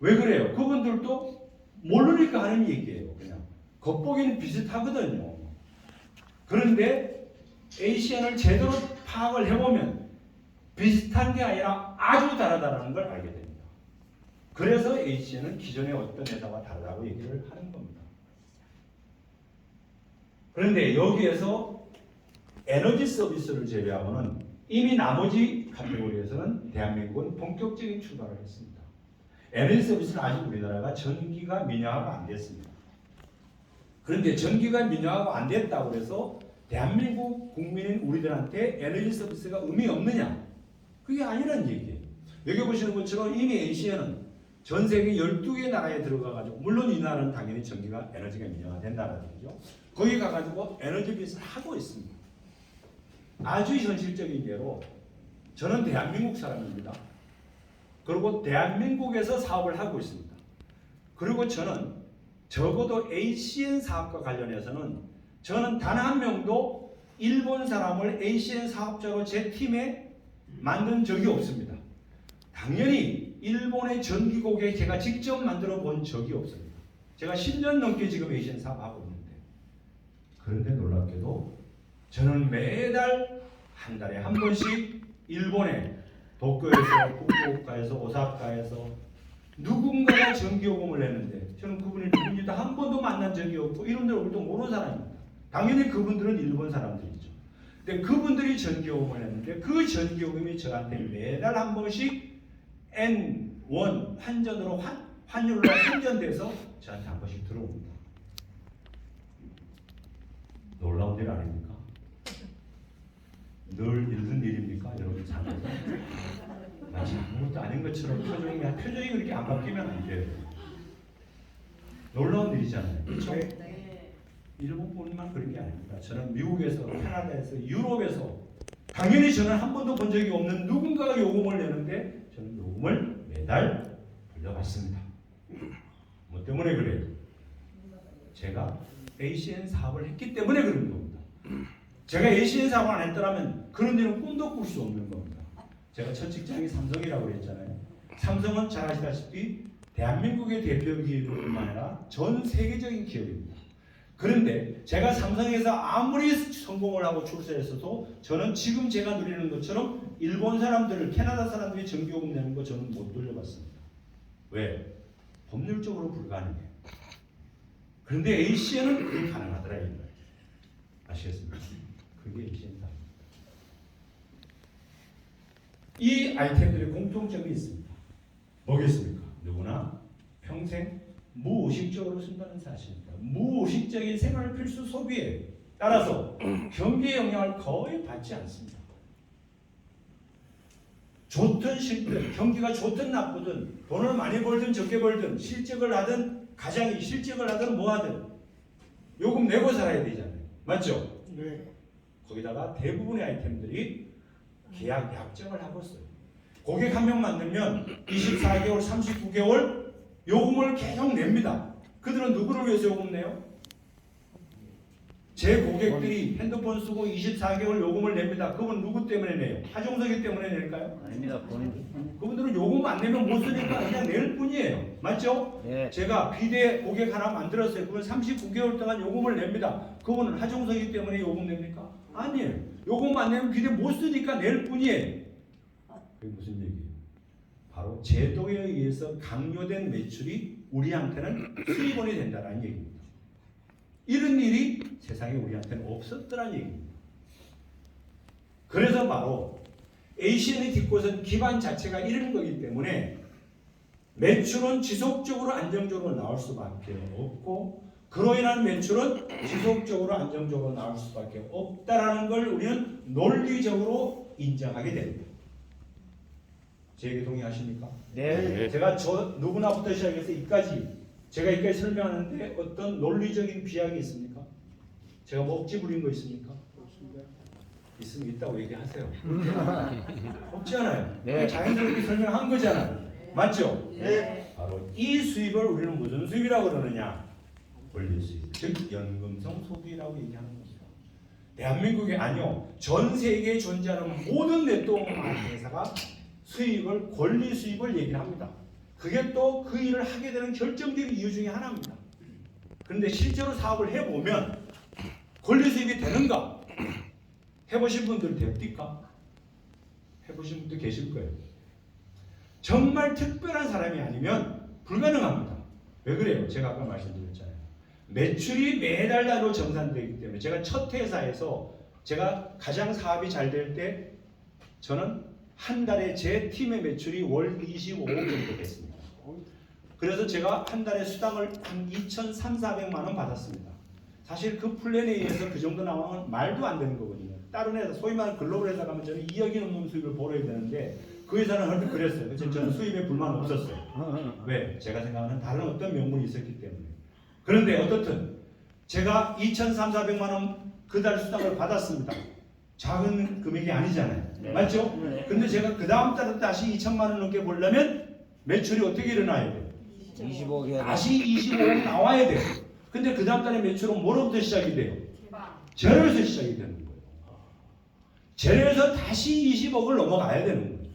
왜 그래요? 그분들도 모르니까 하는 얘기예요. 그냥 겉보기는 비슷하거든요. 그런데 ACN을 제대로 파악을 해보면 비슷한 게 아니라 아주 다르다는 걸 알게 됩니다. 그래서 ACN은 기존의 어떤 회사와 다르다고 얘기를 하는 겁니다. 그런데 여기에서 에너지 서비스를 제외하고는 이미 나머지 카테고리에서는 대한민국은 본격적인 출발을 했습니다. 에너지 서비스는 아직 우리나라가 전기가 민영화가 안 됐습니다. 그런데 전기가 민영화가 안 됐다고 해서 대한민국 국민인 우리들한테 에너지 서비스가 의미 없느냐? 그게 아니라는 얘기예요. 여기 보시는 것처럼 이미 ACN은 전 세계 12개 나라에 들어가가지고 물론 이 나라는 당연히 전기가 에너지가 민영화된 나라들이죠. 거기 가가지고 에너지 비즈니스를 하고 있습니다. 아주 현실적인 예로 저는 대한민국 사람입니다. 그리고 대한민국에서 사업을 하고 있습니다. 그리고 저는 적어도 ACN 사업과 관련해서는 저는 단 한 명도 일본 사람을 ACN 사업자로 제 팀에 만든 적이 없습니다. 당연히 일본의 전기 고객 제가 직접 만들어 본 적이 없습니다. 제가 10년 넘게 지금 ACN 사업하고 있는데 그런데 놀랍게도 저는 매달 한 달에 한 번씩 일본에 도쿄에서 후쿠오카에서 오사카에서 누군가가 전기요금을 내는데 저는 그분이 누군지도 한 번도 만난 적이 없고 이런 데 얼굴도 모르는 사람입니다. 당연히 그분들은 일본 사람들이죠. 근데 그분들이 전기요금을 냈는데 그 전기요금이 저한테 매달 한 번씩 N1 환전으로 환율로 환전돼서 저한테 한 번씩 들어옵니다. 놀라운 일 아닙니까? 늘 있는 일입니까? 여러분 삶에서 마치 아무것도 아닌 것처럼 표정이 그렇게 안 바뀌면 안 돼요. 놀라운 일이잖아요. 그렇죠? 일본뿐만 그런 게 아닙니다. 저는 미국에서, 캐나다에서, 유럽에서 당연히 저는 한 번도 본 적이 없는 누군가가 요금을 내는데 저는 요금을 매달 돌려받습니다. 뭐 때문에 그래요? 제가 ACN 사업을 했기 때문에 그런 겁니다. 제가 ACN 사업을 안 했더라면 그런 데는 꿈도 꿀 수 없는 겁니다. 제가 첫 직장이 삼성이라고 그랬잖아요. 삼성은 잘 아시다시피 대한민국의 대표 기업뿐만 아니라 전 세계적인 기업입니다. 그런데 제가 삼성에서 아무리 성공을 하고 출세했어도 저는 지금 제가 누리는 것처럼 일본 사람들을 캐나다 사람들이 전기요금 내는 거 저는 못 돌려받습니다. 왜? 법률적으로 불가능해요. 그런데 ACN은 그게 가능하더라 이거예요. 아시겠습니까? 그게 ACN입니다. 이 아이템들의 공통점이 있습니다. 뭐겠습니까? 누구나 평생 무의식적으로 쓴다는 사실입니다. 무의식적인 생활 필수 소비에 따라서 경기에 영향을 거의 받지 않습니다. 좋든 싫든 경기가 좋든 나쁘든 돈을 많이 벌든 적게 벌든 실적을 하든 가장이 실적을 하든 뭐 하든 요금 내고 살아야 되잖아요. 맞죠? 네. 거기다가 대부분의 아이템들이 계약 약정을 하고 있어요. 고객 한 명 만들면 24개월, 39개월 요금을 계속 냅니다. 그들은 누구를 위해서 요금 내요? 제 고객들이 핸드폰 쓰고 24개월 요금을 냅니다. 그분 누구 때문에 내요? 하중석이 때문에 낼까요? 아닙니다. 본인. 그분들은 요금 안 내면 못 쓰니까 그냥 낼 뿐이에요. 맞죠? 네. 제가 비대 고객 하나 만들었어요. 그분 39개월 동안 요금을 냅니다. 그분은 하중석이기 때문에 요금 냅니까? 아니에요. 요금 안 내면 비대 못 쓰니까 낼 뿐이에요. 그게 무슨 얘기예요? 바로 제도에 의해서 강요된 매출이 우리한테는 수입원이 된다는 얘기입니다. 이런 일이 세상에 우리한테는 없었더란 얘기입니다. 그래서 바로 ACN의 뒷곳은 기반 자체가 이런 거기 때문에 매출은 지속적으로 안정적으로 나올 수밖에 없고 그로 인한 매출은 지속적으로 안정적으로 나올 수밖에 없다라는 걸 우리는 논리적으로 인정하게 됩니다. 제 얘기 동의하십니까? 네. 제가 저 누구나부터 시작해서 제가 이까지 설명하는데 어떤 논리적인 비약이 있습니까? 제가 뭐 억지 부린 거 있습니까? 있으면 있다고 얘기하세요. 없잖아요. 네. 자연스럽게 설명한 거잖아요. 맞죠? 네. 바로 이 수입을 우리는 무슨 수입이라고 그러느냐? 권리 수입, 즉 연금성 소비라고 얘기하는 겁니다. 대한민국이 아니요, 전 세계에 존재하는 모든 네트워크 회사가 수입을 권리 수입을 얘기를 합니다. 그게 또 그 일을 하게 되는 결정적인 이유 중에 하나입니다. 그런데 실제로 사업을 해보면 권리 수입이 되는가? 해보신 분들 됩니까? 해보신 분들 계실 거예요. 정말 특별한 사람이 아니면 불가능합니다. 왜 그래요? 제가 아까 말씀드렸잖아요. 매출이 매달 나로 정산되기 때문에 제가 첫 회사에서 제가 가장 사업이 잘 될 때 저는 한 달에 제 팀의 매출이 월 25억 정도 됐습니다. 그래서 제가 한 달에 수당을 한 2,300~400만 원 받았습니다. 사실 그 플랜에 의해서 그 정도 나오는 건 말도 안 되는 거거든요. 다른 회사, 소위 말하는 글로벌 회사 가면 저는 2억이 넘는 수입을 벌어야 되는데 그 회사는 얼핏 그랬어요. 그래서 저는 수입에 불만 없었어요. 왜? 제가 생각하는 다른 어떤 명분이 있었기 때문에. 그런데 어떻든 제가 2,300~400만 원 그 달 수당을 받았습니다. 작은 금액이 아니잖아요. 네. 맞죠? 네. 근데 제가 그 다음 달에 다시 2천만 원 넘게 벌려면 매출이 어떻게 일어나야 돼요? 25개. 다시 25억 나와야 돼요. 근데 그 다음 달에 매출은 뭐로부터 시작이 돼요? 제로에서 시작이 되는 거예요. 제로에서 다시 20억을 넘어가야 되는 거예요.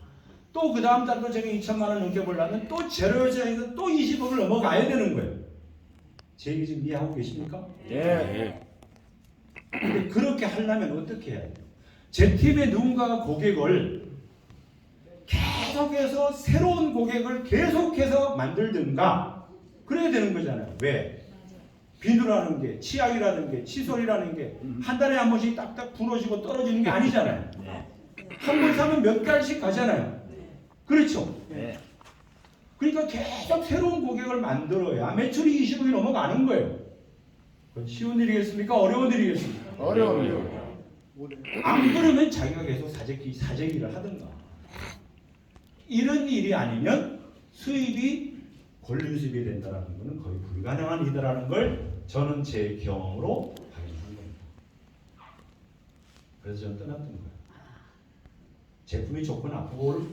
또 그 다음 달도 제가 2천만 원 넘게 벌려면 또 제로에서 해서 또 20억을 넘어가야 되는 거예요. 제 얘기 지금 이해하고 계십니까? 네. 근데 그렇게 하려면 어떻게 해야 돼요? 제 팀에 누군가가 고객을 계속해서 새로운 고객을 계속해서 만들든가 그래야 되는 거잖아요. 왜? 비누라는 게, 치약이라는 게, 칫솔이라는 게 한 달에 한 번씩 딱딱 부러지고 떨어지는 게 아니잖아요. 한 번 사면 몇 달씩 가잖아요. 그렇죠? 네. 그러니까 계속 새로운 고객을 만들어야 매출이 20억이 넘어가는 거예요. 그건 쉬운 일이겠습니까? 어려운 일이겠습니까? 어려워요. 안 그러면 자기가 계속 사재기를 하든가. 이런 일이 아니면 수입이 권리 수입이 된다는 것은 거의 불가능한 일이라는 걸 저는 제 경험으로 확인한 겁니다. 그래서 저는 떠났던 거예요. 제품이 좋고 나쁘고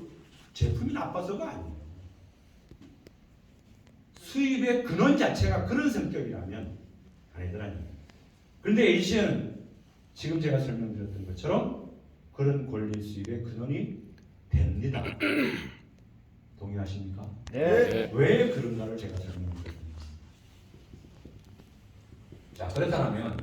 제품이 나빠서가 아니에요. 수입의 근원 자체가 그런 성격이라면 아니더라는 얘기예요. 그런데 A씨는 지금 제가 설명드렸던 것처럼 그런 권리 수입의 근원이 됩니다. 동의하십니까? 네. 왜 그런가를 제가 설명드립니다. 자, 그렇다면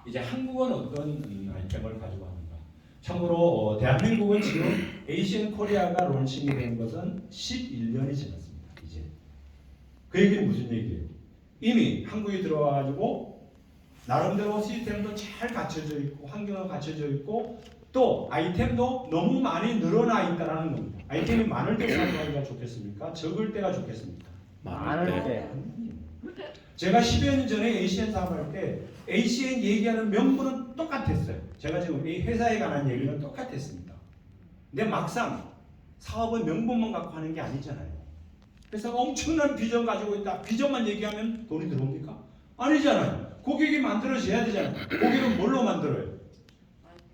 이제 한국은 어떤 아이템을 가지고 하는가? 참고로 대한민국은 지금 ACN 코리아가 론칭이 된 것은 11년이 지났습니다. 이제 그 얘기는 무슨 얘기예요? 이미 한국에 들어와가지고 나름대로 시스템도 잘 갖춰져 있고 환경도 갖춰져 있고 또 아이템도 너무 많이 늘어나 있다는 겁니다. 아이템이 많을 때 사용하기가 좋겠습니까? 적을 때가 좋겠습니까? 많을 때. 제가 10여 년 전에 ACN 사업할 때 ACN 얘기하는 명분은 똑같았어요. 제가 지금 이 회사에 관한 얘기는 똑같았습니다. 근데 막상 사업의 명분만 갖고 하는 게 아니잖아요. 회사가 엄청난 비전 가지고 있다. 비전만 얘기하면 돈이 들어옵니까? 아니잖아요. 고객이 만들어져야 되잖아요. 고객은 뭘로 만들어요?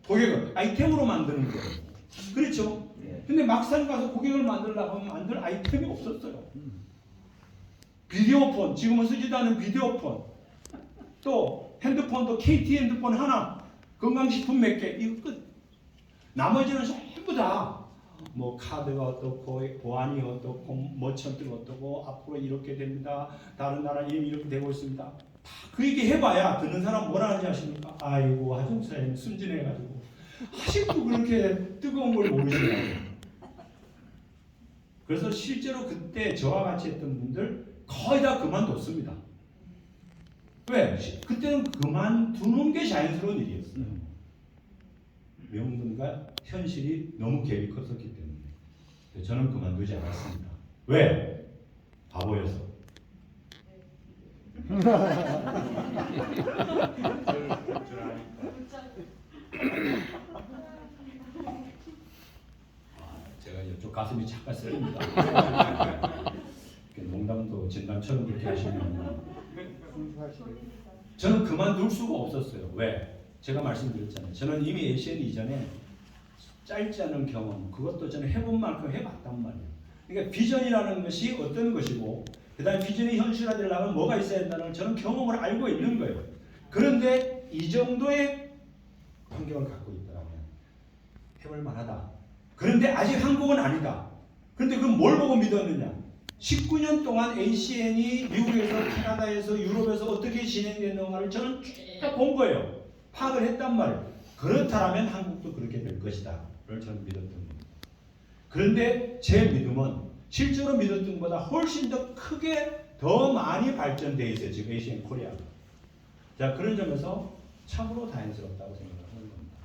고객은 아이템으로 만드는 거예요. 그렇죠? 근데 막상 가서 고객을 만들려고 하면 만들 아이템이 없었어요. 비디오폰, 지금은 쓰지도 않은 비디오폰, 또 핸드폰도 KT 핸드폰 하나, 건강식품 몇 개, 이거 끝. 나머지는 전부 다 뭐 카드가 어떻고 보안이 어떻고 머천트가 어떻고 앞으로 이렇게 됩니다. 다른 나라 이름이 이렇게 되고 있습니다. 다 그 얘기 해봐야 듣는 사람 뭐라 하는지 아십니까? 아이고 하정사님 순진해가지고 아직도 그렇게 뜨거운 걸 모르시나요? 그래서 실제로 그때 저와 같이 했던 분들 거의 다 그만뒀습니다. 왜? 그때는 그만두는 게 자연스러운 일이었어요. 명분과 현실이 너무 갭이 컸었기 때문에 저는 그만두지 않았습니다. 왜? 바보여서. 제가 이쪽 가슴이 잠깐 쓰립니다. 농담도 진담처럼 그렇게 하시면 저는 그만둘 수가 없었어요. 왜? 제가 말씀드렸잖아요. 저는 이미 ACN 이전에 짧지 않은 경험, 그것도 저는 해본 만큼 해봤단 말이에요. 그러니까 비전이라는 것이 어떤 것이고, 그 다음에 비전이 현실화되려면 뭐가 있어야 된다는 걸 저는 경험을 알고 있는 거예요. 그런데 이 정도의 환경을 갖고 있다면 해볼 만하다. 그런데 아직 한국은 아니다. 그런데 그럼 뭘 보고 믿었느냐? 19년 동안 ACN이 미국에서, 캐나다에서, 유럽에서 어떻게 진행되는가를 저는 쭉 본 거예요. 파악을 했단 말이에요. 그렇다면 한국도 그렇게 될 것이다. 를 저는 믿었던 겁니다. 그런데 제 믿음은 실제로 믿었던 것보다 훨씬 더 크게 더 많이 발전되어 있어요. 지금 ACN 코리아가. 자, 그런 점에서 참으로 다행스럽다고 생각하는 겁니다.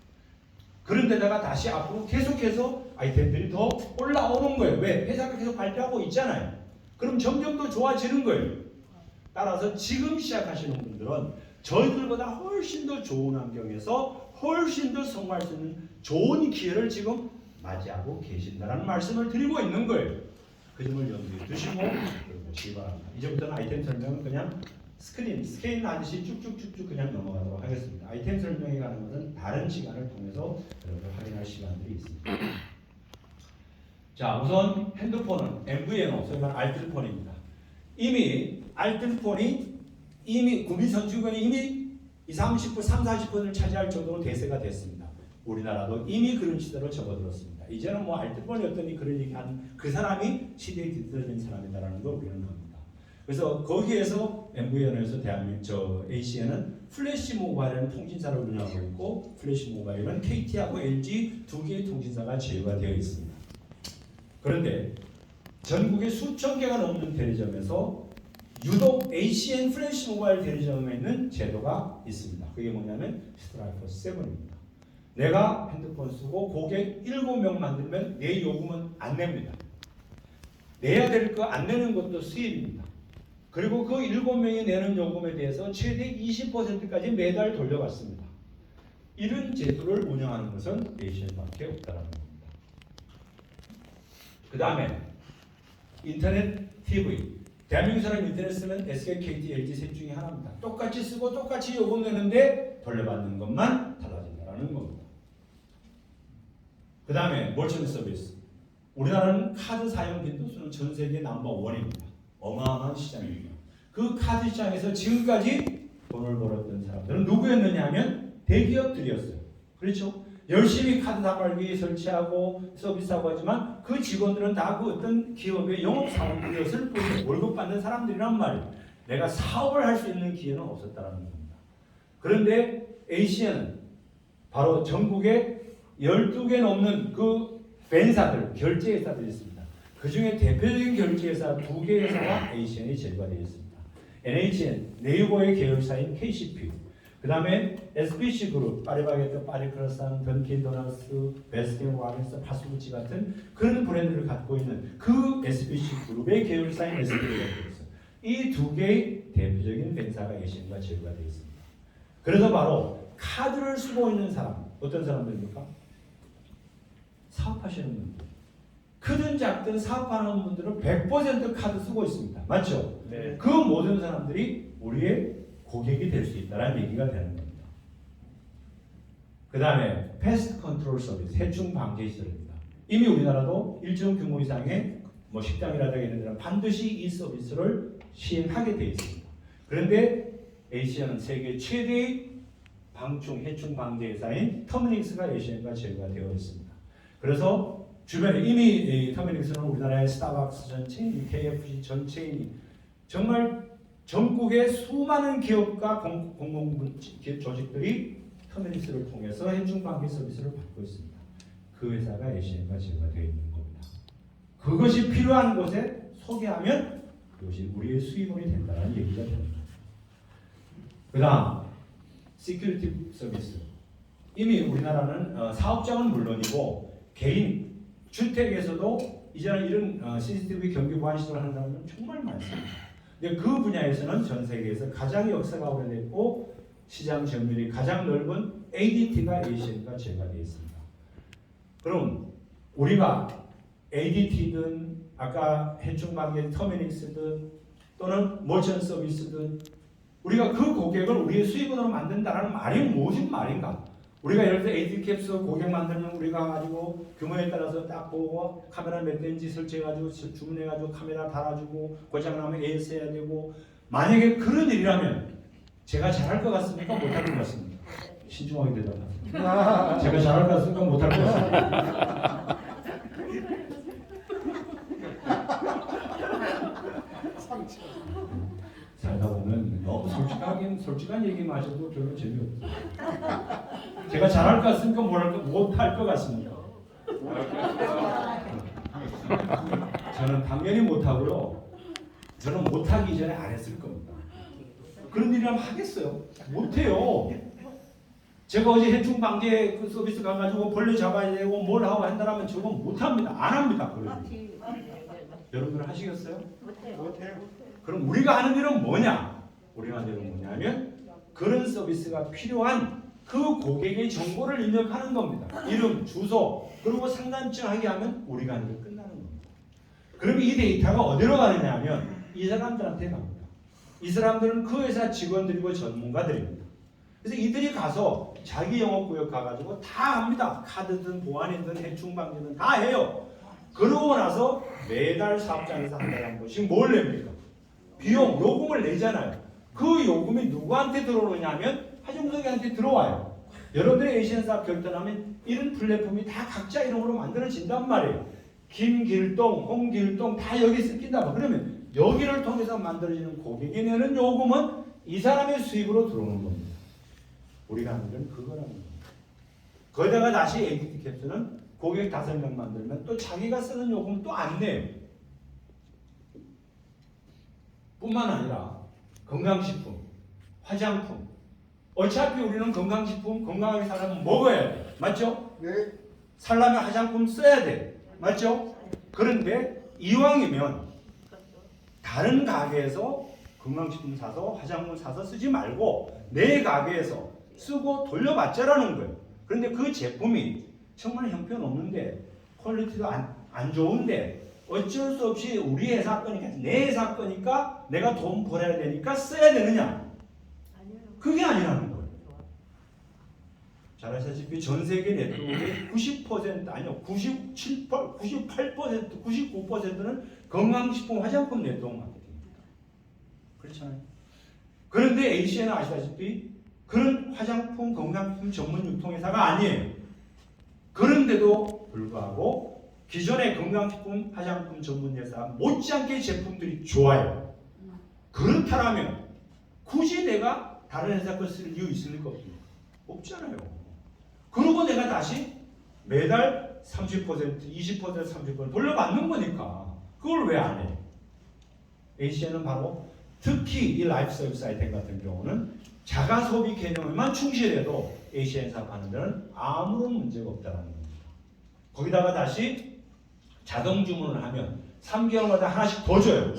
그런데다가 다시 앞으로 계속해서 아이템들이 더 올라오는 거예요. 왜? 회사가 계속 발전하고 있잖아요. 그럼 점점 더 좋아지는 거예요. 따라서 지금 시작하시는 분들은 저희들보다 훨씬 더 좋은 환경에서 훨씬 더 성공할 수 있는 좋은 기회를 지금 맞이하고 계신다는 말씀을 드리고 있는 거예요. 그 점을 염두에 두시고 보시기 바랍니다. 이제부터는 아이템 설명은 그냥 스크린 하듯이 쭉쭉쭉쭉 그냥 넘어가도록 하겠습니다. 아이템 설명에 관한 것은 다른 시간을 통해서 여러분들 확인할 시간들이 있습니다. 자, 우선 핸드폰은 MVNO, 소위 말하는 알뜰폰입니다. 이미 알뜰폰이 이미 국민 선수권이 이미 30%, 40%를 차지할 정도로 대세가 됐습니다. 우리나라도 이미 그런 시대로 접어들었습니다. 이제는 뭐 알뜰폰이 어떠니 그런 얘기하는 그 사람이 시대에 뒤떨어진 사람이다라는 걸 우리는 합니다. 그래서 거기에서 MVN에서 대한민국 ACN은 플래시 모바일이라는 통신사를 운영하고 있고 플래시 모바일은 KT하고 LG 두 개의 통신사가 제휴가 되어 있습니다. 그런데 전국에 수천 개가 넘는 대리점에서 유독 ACN 플래시 모바일 대리점에 있는 제도가 있습니다. 그게 뭐냐면 스트라이프 7입니다. 내가 핸드폰 쓰고 고객 7명 만들면 내 요금은 안 냅니다. 내야 될 거 안 내는 것도 수입입니다. 그리고 그 7명이 내는 요금에 대해서 최대 20%까지 매달 돌려받습니다. 이런 제도를 운영하는 것은 ACN밖에 없다는 겁니다. 그 다음에 인터넷 TV. 대한민국 사람 인터넷 쓰면 SK, KT, LG 셋 중에 하나입니다. 똑같이 쓰고 똑같이 요금 내는데 돌려받는 것만 달라진다는 겁니다. 그 다음에 멀티넷 서비스. 우리나라는 카드 사용 빈도수는 전 세계 넘버1입니다. 어마어마한 시장입니다. 그 카드 시장에서 지금까지 돈을 벌었던 사람들은 누구였느냐 하면 대기업들이었어요. 그렇죠? 열심히 카드 단말기 설치하고 서비스하고 하지만 그 직원들은 다 그 어떤 기업의 영업사원들이었을 뿐이에요. 월급 받는 사람들이란 말이에요. 내가 사업을 할 수 있는 기회는 없었다는 겁니다. 그런데 ACN은 바로 전국에 12개 넘는 그 벤사들, 결제회사들이 있습니다. 그 중에 대표적인 결제회사 2개 회사가 ACN이 제휴가 되어 있습니다. NHN, 네이버의 계열사인 KCP, 그 다음에 SBC 그룹, 파리바게뜨, 파리크로상, 던킨 도너츠, 베스킨 라빈스, 파스쿠치 같은 그런 브랜드를 갖고 있는 그 SBC 그룹의 계열사인 SBC가 이 2개의 대표적인 벤사가 ACN과 제휴가 되어 있습니다. 그래서 바로 카드를 쓰고 있는 사람, 어떤 사람들입니까? 사업하시는 분들. 크든 작든 사업하는 분들은 100% 카드 쓰고 있습니다. 맞죠? 네. 그 모든 사람들이 우리의 고객이 될 수 있다는 얘기가 되는 겁니다. 그 다음에 패스트 컨트롤 서비스, 해충 방제 시설입니다. 이미 우리나라도 일정 규모 이상의 뭐 식당이라든가 이런 데는 반드시 이 서비스를 시행하게 되어 있습니다. 그런데 에이시아는 세계 최대의 방충, 해충 방제 회사인 터미닉스가 에이시안과 제휴가 되어 있습니다. 그래서 주변에 이미 이 터미닉스는 우리나라의 스타벅스 전 체인, KFC 전 체인이 정말 전국의 수많은 기업과 공공기업 조직들이 터미닉스를 통해서 해충 방제 서비스를 받고 있습니다. 그 회사가 에이시안과 제휴가 되어 있는 겁니다. 그것이 필요한 곳에 소개하면 그것이 우리의 수입원이 된다는 얘기가 됩니다. 그 다음 시큐리티 서비스. 이미 우리나라는 사업장은 물론이고 개인 주택에서도 이제는 이런 CCTV 경비 보안 시설을 하는 사람은 정말 많습니다. 근데 그 분야에서는 전 세계에서 가장 역사가 오래됐고 시장 점유율이 가장 넓은 ADT가 에이시안과 제휴가 되어 있습니다. 그럼 우리가 ADT든 아까 해충 방제 터미닉스든 또는 머천 서비스든 우리가 그 고객을 우리의 수입원으로 만든다는 말이 무슨 말인가? 우리가 예를 들어 AD 캡슐 고객 만들면 우리가 가지고 규모에 따라서 딱 보고 카메라 몇 대인지 설치해가지고 주문해가지고 카메라 달아주고 고장나면 AS 해야 되고 만약에 그런 일이라면 제가 잘할 것 같습니까? 못할 것 같습니까? 신중하게 대답하세요. 제가 잘할 것 같습니까? 못할 것 같습니까? 살다 보면 너무 솔직한 얘기만 하셔도 별로 재미없어요. 제가 잘할 것 같습니까? 못할 것 같습니까? 저는 당연히 못하고요. 저는 못하기 전에 안 했을 겁니다. 그런 일이라면 하겠어요? 못해요. 제가 어제 해충 방제 그 서비스 가가지고 벌레 잡아야 되고 뭘 하고 한다면 저건 못합니다. 안 합니다. 그런 일. 여러분들 하시겠어요? 못해요. 그럼 우리가 하는 일은 뭐냐? 우리가 하는 일은 뭐냐면 그런 서비스가 필요한 그 고객의 정보를 입력하는 겁니다. 이름, 주소, 그리고 상담증 하게 하면 우리가 하는 일 끝나는 겁니다. 그럼 이 데이터가 어디로 가느냐 하면 이 사람들한테 갑니다. 이 사람들은 그 회사 직원들이고 전문가들입니다. 그래서 이들이 가서 자기 영업구역 가가지고 다 합니다. 카드든 보안이든 해충 방지든 다 해요. 그러고 나서 매달 사업장에서 한 달에 한 번씩 뭘 냅니까? 비용, 요금을 내잖아요. 그 요금이 누구한테 들어오느냐 하면 하중석이한테 들어와요. 여러분들이 에이시안 사업 결단하면 이런 플랫폼이 다 각자 이름으로 만들어진단 말이에요. 김길동, 홍길동 다 여기 쓰긴다. 그러면 여기를 통해서 만들어지는 고객이 내는 요금은 이 사람의 수입으로 들어오는 겁니다. 우리가 하는 건 그거라는 겁니다. 거기다가 다시 ADT 캡슐은 고객 5명 만들면 또 자기가 쓰는 요금은 또 안 내요. 뿐만 아니라 건강식품, 화장품. 어차피 우리는 건강식품, 건강하게 살려면 먹어야 돼. 맞죠? 네. 살려면 화장품 써야 돼. 맞죠? 그런데 이왕이면 다른 가게에서 건강식품 사서 화장품 사서 쓰지 말고 내 가게에서 쓰고 돌려받자라는 거예요. 그런데 그 제품이 정말 형편없는데 퀄리티도 안 좋은데 어쩔 수 없이 우리 회사 거니까 내 회사 거니까 내가 돈 벌어야 되니까 써야 되느냐? 그게 아니라는 거예요. 잘 아시다시피 전 세계 네트워크의 90% 아니요 97, 98%, 99%는 건강식품 화장품 네트워크 마케팅입니다. 그렇잖아요. 그런데 에이시아는 아시다시피 그런 화장품 건강식품 전문 유통회사가 아니에요. 그런데도 불구하고 기존의 건강식품 화장품 전문 회사 못지않게 제품들이 좋아요. 그렇다면 굳이 내가 다른 회사 걸 쓸 이유 있습니까? 없잖아요. 그러고 내가 다시 매달 30%, 20%, 30% 돌려받는 거니까 그걸 왜 안 해? 에이시아는 바로 특히 이 라이프 서비스 아이템 같은 경우는 자가 소비 개념에만 충실해도 에이시안 사업하는 데는 아무런 문제가 없다는 겁니다. 거기다가 다시 자동 주문을 하면 3개월마다 하나씩 더 줘요.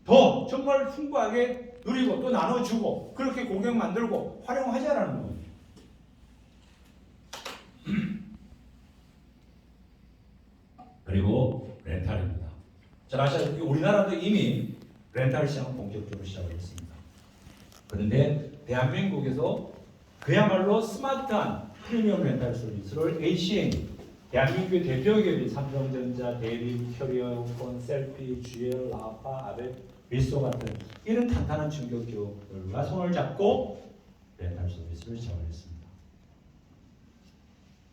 더 정말 풍부하게 누리고 또 나눠주고 그렇게 고객 만들고 활용하자라는 겁니다. 그리고 렌탈입니다. 잘 아시다시피 우리나라도 이미 렌탈 시장은 본격적으로 시작을 했습니다. 그런데 대한민국에서 그야말로 스마트한 프리미엄 렌탈 서비스를 ACN, 대한민국의 대표 기업인 삼성전자, 대리, 캐리어폰, 셀피, GL, 라파, 아베, 리소 같은 이런 탄탄한 중견 기업들과 손을 잡고 렌탈 서비스를 시작했습니다.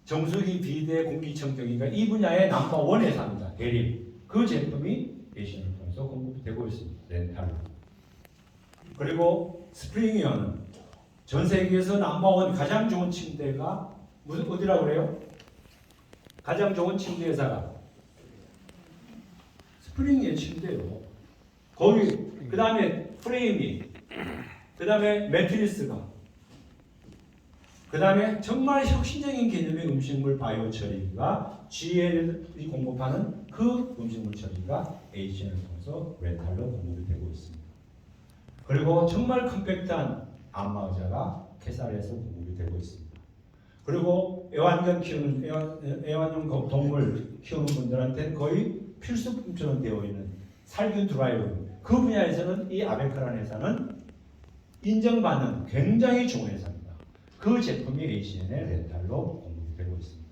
정수기, 비대, 공기청정기가 이 분야의 넘버 1 회사입니다. 대리. 그 제품이 ACN을 통해서 공급되고 있습니다. 렌탈로. 그리고 스프링이어는 전 세계에서 넘버 1 가장 좋은 침대가 무슨 어디라고 그래요? 가장 좋은 침대 회사가 스프링이의 침대요. 거기 그 다음에 프레임이, 그 다음에 매트리스가, 그 다음에 정말 혁신적인 개념의 음식물 바이오 처리가 GL이 공급하는 그 음식물 처리가 ACN을 통해서 렌탈로 공급이 되고 있습니다. 그리고 정말 컴팩트한 안마의자가 캐사르에서 공급이 되고 있습니다. 그리고 애완용 동물 키우는 분들한테는 거의 필수품처럼 되어 있는 살균 드라이어, 그 분야에서는 이 아베크라는 회사는 인정받는 굉장히 좋은 회사입니다. 그 제품이 ACN의 렌탈로 공급이 되고 있습니다.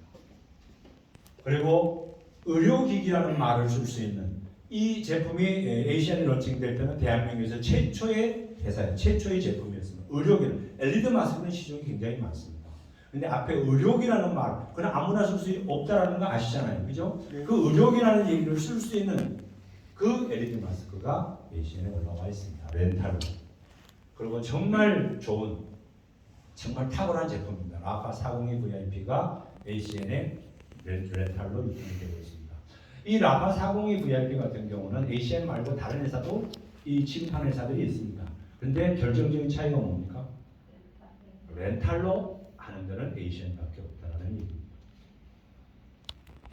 그리고 의료기기라는 말을 쓸 수 있는 이 제품이 ACN이 런칭될 때는 대한민국에서 최초의 회사예요. 최초의 제품이었습니다. 의료기는 엘리드 마스크는 시중이 굉장히 많습니다. 근데 앞에 의료기라는 말, 그냥 아무나 쓸 수 없다라는 거 아시잖아요, 그죠? 그 의료기라는 얘기를 쓸 수 있는 그 LED 마스크가 ACN에 올라와 있습니다. 렌탈로. 그리고 정말 좋은, 정말 탁월한 제품입니다. 라파 402 VIP가 ACN에 렌탈로 유통이 되고 있습니다. 이 라파 402 VIP 같은 경우는 ACN 말고 다른 회사도 이 침판 회사들이 있습니다. 근데 결정적인 차이가 뭡니까? 렌탈로 하는 데는 ACN밖에 없다는 얘기입니다.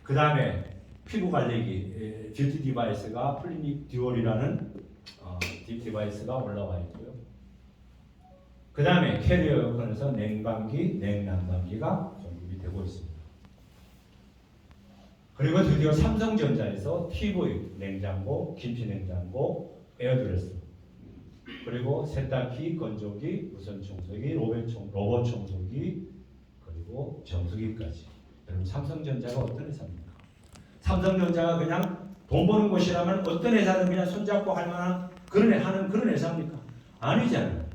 그 다음에 피부 관리기 뷰티 디바이스가 플리닉 듀얼이라는 디바이스가 올라와 있고요. 그 다음에 캐리어 에어컨에서 냉방기, 냉난방기가 공급이 되고 있습니다. 그리고 드디어 삼성전자에서 TV, 냉장고, 김치냉장고, 에어드레스, 그리고 세탁기, 건조기, 무선 청소기, 로봇 청소기, 그리고 정수기까지. 여러분 삼성전자가 어떤 회사입니까? 삼성전자가 그냥 돈 버는 곳이라면 어떤 회사는 그냥 손잡고 할 만한 그런 회사입니까? 아니잖아요.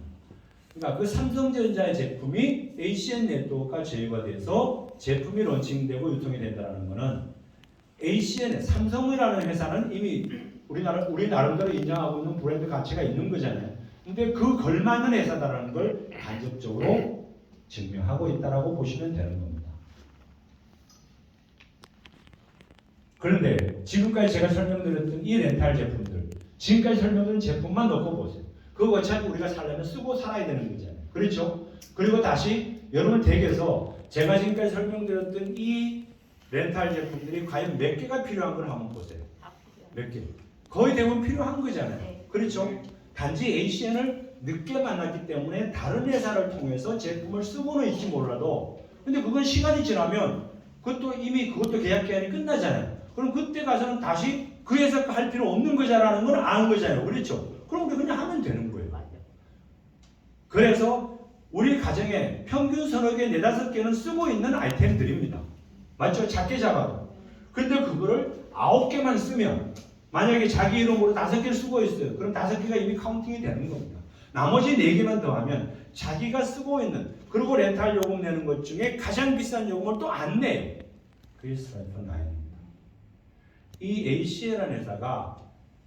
그러니까 그 삼성전자의 제품이 ACN 네트워크가 제휴가 돼서 제품이 런칭되고 유통이 된다는 것은 ACN의 삼성이라는 회사는 이미 우리 나름대로 인정하고 있는 브랜드 가치가 있는 거잖아요. 근데 그 걸맞는 회사다라는 걸 간접적으로 증명하고 있다라고 보시면 되는 겁니다. 그런데 지금까지 제가 설명드렸던 이 렌탈 제품들, 지금까지 설명드린 제품만 놓고 보세요. 그거 어차피 우리가 살려면 쓰고 살아야 되는 거잖아요. 그렇죠? 그리고 다시 여러분 댁에서 제가 지금까지 설명드렸던 이 렌탈 제품들이 과연 몇 개가 필요한 걸 한번 보세요. 몇 개? 거의 대부분 필요한 거잖아요. 그렇죠? 단지 ACN을 늦게 만났기 때문에 다른 회사를 통해서 제품을 쓰고는 있지 몰라도, 근데 그건 시간이 지나면 그것도 계약 기한이 끝나잖아요. 그럼 그때 가서는 다시 그 회사 할 필요 없는 거잖아는 걸 아는 거잖아요. 그렇죠? 그럼 우리 그냥 하면 되는 거예요. 그래서 우리 가정에 평균 서너 개, 4-5개는 쓰고 있는 아이템들입니다. 맞죠? 작게 잡아도. 근데 그거를 9개만 쓰면, 만약에 자기 이름으로 5개를 쓰고 있어요. 그럼 5개가 이미 카운팅이 되는 겁니다. 나머지 4개만 더하면 자기가 쓰고 있는, 그리고 렌탈 요금 내는 것 중에 가장 비싼 요금을 또 안 내요. 그게 스트라이프 9입니다. 이 ACN이라는 회사가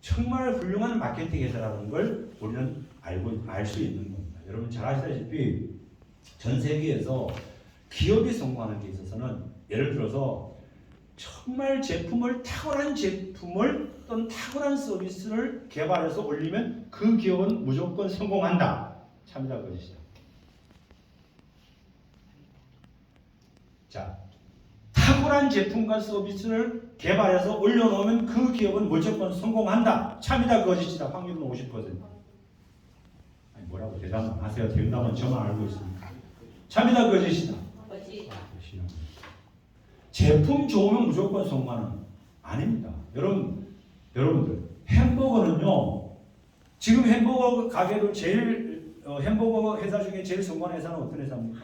정말 훌륭한 마케팅 회사라는 걸 우리는 알 수 있는 겁니다. 여러분 잘 아시다시피 전 세계에서 기업이 성공하는 데 있어서는 예를 들어서 정말 탁월한 제품을 또는 탁월한 서비스를 개발해서 올리면 그 기업은 무조건 성공한다. 참이다 그것이다. 자, 탁월한 제품과 서비스를 개발해서 올려놓으면 그 기업은 무조건 성공한다. 참이다 거짓이다. 확률은 50%. 아니 뭐라고 대답만 하세요. 대답은 저만 알고 있습니다. 참이다 거짓이다. 제품 좋으면 무조건 성공하는 아닙니다. 여러분들 햄버거는요. 지금 햄버거 가게로 제일 햄버거 회사 중에 제일 성공한 회사는 어떤 회사입니까?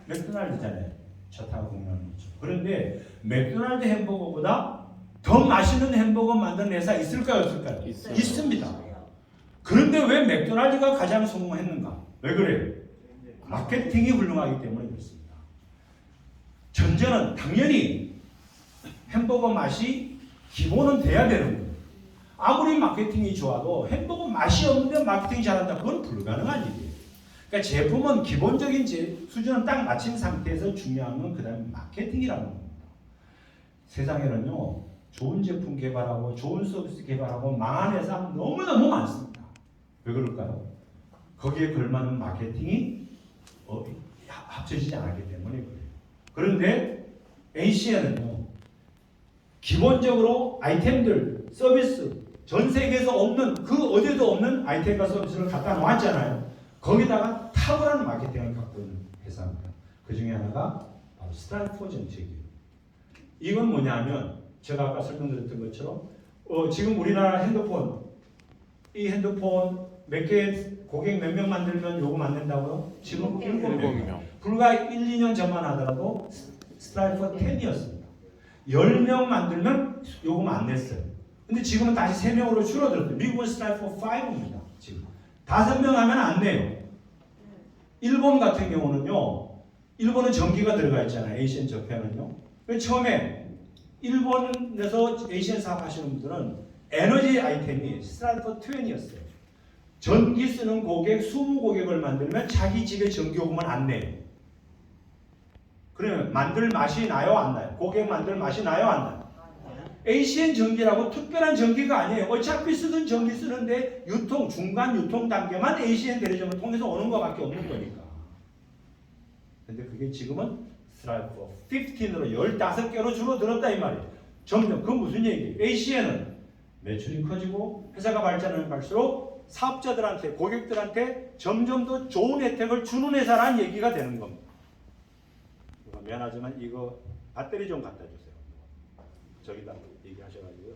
맥도날드잖아요. 저타고 공유하는 거죠. 그런데 맥도날드 햄버거보다 더 맛있는 햄버거 만드는 회사 있을까요? 없을까요? 있어요. 있습니다. 그런데 왜 맥도날드가 가장 성공했는가? 왜 그래요? 마케팅이 훌륭하기 때문에 그렇습니다. 전제는 당연히 햄버거 맛이 기본은 돼야 되는 거예요. 아무리 마케팅이 좋아도 햄버거 맛이 없는데 마케팅이 잘한다. 그건 불가능한 일이에요. 그러니까 제품은 기본적인 수준은 딱 맞춘 상태에서 중요한 건 그 다음에 마케팅이라는 겁니다. 세상에는요. 좋은 제품 개발하고 좋은 서비스 개발하고 망한 회사 너무너무 많습니다. 왜 그럴까요? 거기에 걸맞는 마케팅이 합쳐지지 않았기 때문에 그래요. 그런데 NCN은요. 기본적으로 아이템들, 서비스 전 세계에서 없는 그 어디에도 없는 아이템과 서비스를 갖다 놓았잖아요. 거기다가 탁월한 마케팅을 갖고 있는 회사입니다. 그 중에 하나가 바로 스트라이프 정책이에요. 이건 뭐냐면 제가 아까 설명드렸던 것처럼 지금 우리나라 핸드폰 이 핸드폰 몇 개 고객 몇 명 만들면 요금 안 낸다고요? 지금 7명. 불과 1, 2년 전만 하더라도 스트라이프 10이었습니다. 10명 만들면 요금 안 냈어요. 근데 지금은 다시 3명으로 줄어들었어요. 미국은 스트라이프 5입니다. 지금 5명 하면 안 돼요. 일본 같은 경우는요. 일본은 전기가 들어가 있잖아요. 에이시안 저편은요. 처음에 일본에서 에이시안 사업 하시는 분들은 에너지 아이템이 스트라이프 20이었어요. 전기 쓰는 고객 20고객을 만들면 자기 집에 전기요금은 안 내요. 그러면 만들 맛이 나요? 안 나요? 고객 만들 맛이 나요? 안 나요? ACN 전기라고 특별한 전기가 아니에요. 어차피 쓰던 전기 쓰는데 중간 유통 단계만 ACN 대리점을 통해서 오는 것밖에 없는 거니까. 근데 그게 지금은 스트라이프 15으로 15개로 줄어들었다 이 말이에요. 점점 그 무슨 얘기예요? ACN은 매출이 커지고 회사가 발전하면 갈수록 사업자들한테 고객들한테 점점 더 좋은 혜택을 주는 회사라는 얘기가 되는 겁니다. 미안하지만 이거 배터리 좀 갖다 주세요. 저기다 얘기하셔가지고요.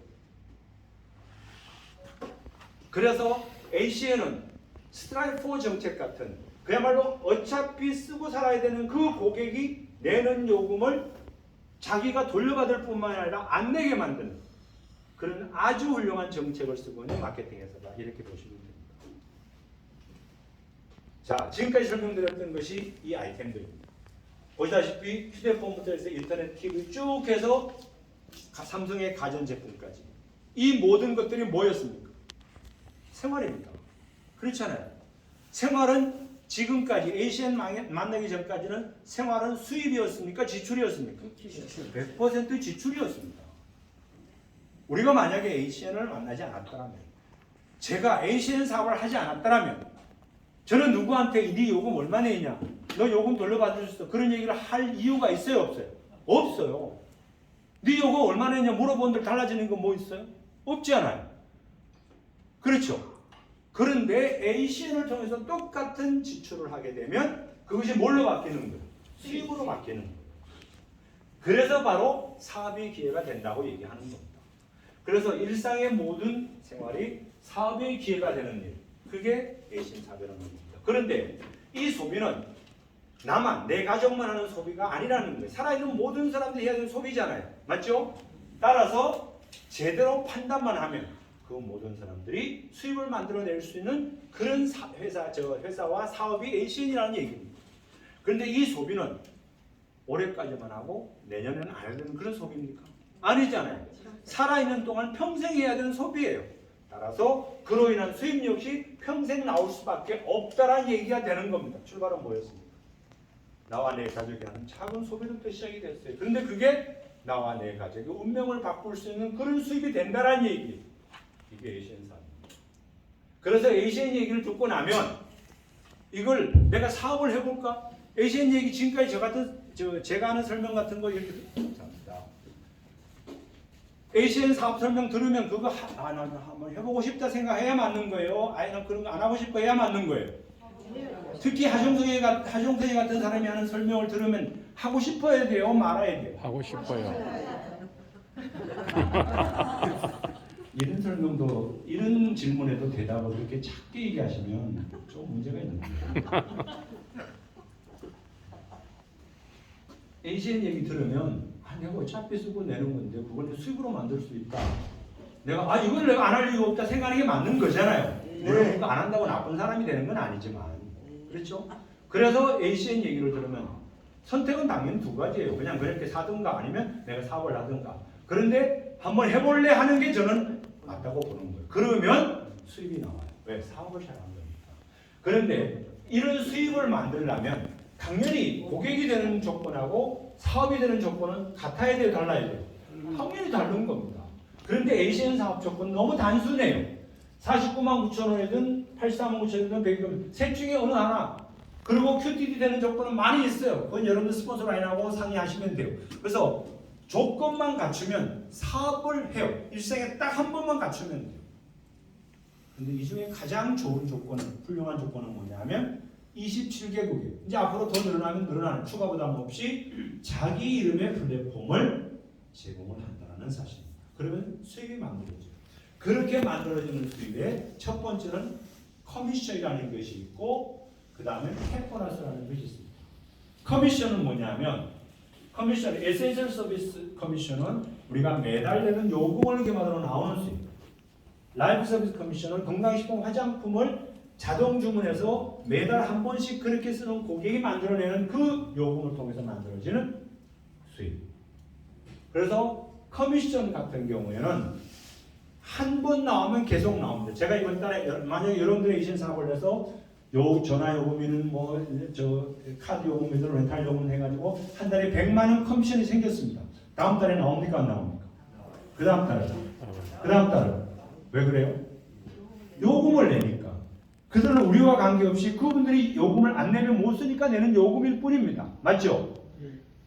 그래서 ACN은 스트라이프 정책 같은 그야말로 어차피 쓰고 살아야 되는 그 고객이 내는 요금을 자기가 돌려받을 뿐만 아니라 안 내게 만드는 그런 아주 훌륭한 정책을 쓰고 있는 마케팅 회사다. 이렇게 보시면 됩니다. 자, 지금까지 설명드렸던 것이 이 아이템들입니다. 보시다시피 휴대폰부터 해서 인터넷, TV 쭉 해서 삼성의 가전제품까지 이 모든 것들이 뭐였습니까? 생활입니다. 그렇잖아요. 생활은 지금까지 ACN 만나기 전까지는 생활은 수입이었습니까? 지출이었습니까? 100% 지출이었습니다. 우리가 만약에 ACN을 만나지 않았다면 제가 ACN 사업을 하지 않았다면 저는 누구한테 네 요금 얼마 내냐? 너 요금 돌려받을 수 있어. 그런 얘기를 할 이유가 있어요? 없어요? 없어요. 네 요금 얼마 내냐 물어본들 달라지는 건 뭐 있어요? 없지 않아요. 그렇죠. 그런데 ACN을 통해서 똑같은 지출을 하게 되면 그것이 뭘로 바뀌는 거예요? 수입으로 바뀌는 거예요. 그래서 바로 사업의 기회가 된다고 얘기하는 겁니다. 그래서 일상의 모든 생활이 사업의 기회가 되는 일. 그게 ACN 사업이라는 겁니다. 그런데 이 소비는 나만, 내 가족만 하는 소비가 아니라는 거예요. 살아있는 모든 사람들이 해야 되는 소비잖아요. 맞죠? 따라서 제대로 판단만 하면 그 모든 사람들이 수입을 만들어낼 수 있는 그런 회사와 사업이 ACN이라는 얘기입니다. 그런데 이 소비는 올해까지만 하고 내년에는 안 해야 되는 그런 소비입니까? 아니잖아요. 살아있는 동안 평생 해야 되는 소비예요. 따라서 그로 인한 수입 역시 평생 나올 수밖에 없다라는 얘기가 되는 겁니다. 출발은 뭐였습니까? 나와 내 가족이 하는 작은 소비부터 시작이 됐어요. 그런데 그게 나와 내 가족의 운명을 바꿀 수 있는 그런 수입이 된다라는 얘기. 이게 ACN 사업입니다. 그래서 ACN 얘기를 듣고 나면 이걸 내가 사업을 해볼까? ACN 얘기 지금까지 제가 하는 설명 같은 거 이렇게 합니다. ACN 사업 설명 들으면 그거 나 한번 해보고 싶다 생각해야 맞는 거예요. 아니 난 그런 거 안 하고 싶어 해야 맞는 거예요. 특히 하종석이 같은 사람이 하는 설명을 들으면 하고 싶어야 돼요, 말아야 돼요. 하고 싶어요. 이런 설명도 이런 질문에도 대답을 그렇게 작게 얘기하시면 좀 문제가 있는 거예요. ACN 얘기 들으면 내가 어차피 쓰고 내는 건데 그걸 수입으로 만들 수 있다. 내가 이걸 내가 안 할 이유가 없다 생각하는 게 맞는 거잖아요. 내가 이거 안 한다고 나쁜 사람이 되는 건 아니지만 그렇죠? 그래서 ACN 얘기를 들으면 선택은 당연히 두 가지예요. 그냥 그렇게 사든가 아니면 내가 사업을 하든가. 그런데 한번 해볼래 하는 게 저는 맞다고 보는 거예요. 그러면 수입이 나와요. 왜? 사업을 잘한 거니까. 그런데 이런 수입을 만들려면 당연히 고객이 되는 조건하고 사업이 되는 조건은 같아야 돼요, 달라야 돼요? 당연히 다른 겁니다. 그런데 ACN 사업 조건은 너무 단순해요. 49만 9천 원이든 84만 9천 원이든 100원 셋 중에 어느 하나. 그리고 QTD 되는 조건은 많이 있어요. 그건 여러분들 스폰서 라인하고 상의하시면 돼요. 그래서 조건만 갖추면 사업을 해요. 일생에 딱 한 번만 갖추면 돼요. 근데 이 중에 가장 좋은 조건은, 훌륭한 조건은 뭐냐면 27개국이에요. 이제 앞으로 더 늘어나면 늘어나는 추가 부담 없이 자기 이름의 플랫폼을 제공을 한다는 사실입니다. 그러면 수익이 만들어져요. 그렇게 만들어지는 수익의 첫 번째는 커미션이라는 것이 있고 그 다음에 캡보너스라는 것이 있습니다. 커미션은 뭐냐면 커미션, 에센셜 서비스 커미션은 우리가 매달 내는 요금을 기반으로 나오는 수익. 라이프 서비스 커미션은 건강식품 화장품을 자동 주문해서 매달 한 번씩 그렇게 쓰는 고객이 만들어내는 그 요금을 통해서 만들어지는 수익. 그래서 커미션 같은 경우에는 한 번 나오면 계속 나옵니다. 제가 이번 달에 만약에 여러분들의 이신 사업을 해서 전화 요금이든 카드 요금이든 렌탈 요금 해가지고 한 달에 100만 원 커미션이 생겼습니다. 다음 달에 나옵니까 안 나옵니까? 그 다음 달에 왜 그래요? 요금을 내니까. 그들은 우리와 관계없이 그분들이 요금을 안 내면 못 쓰니까 내는 요금일 뿐입니다. 맞죠?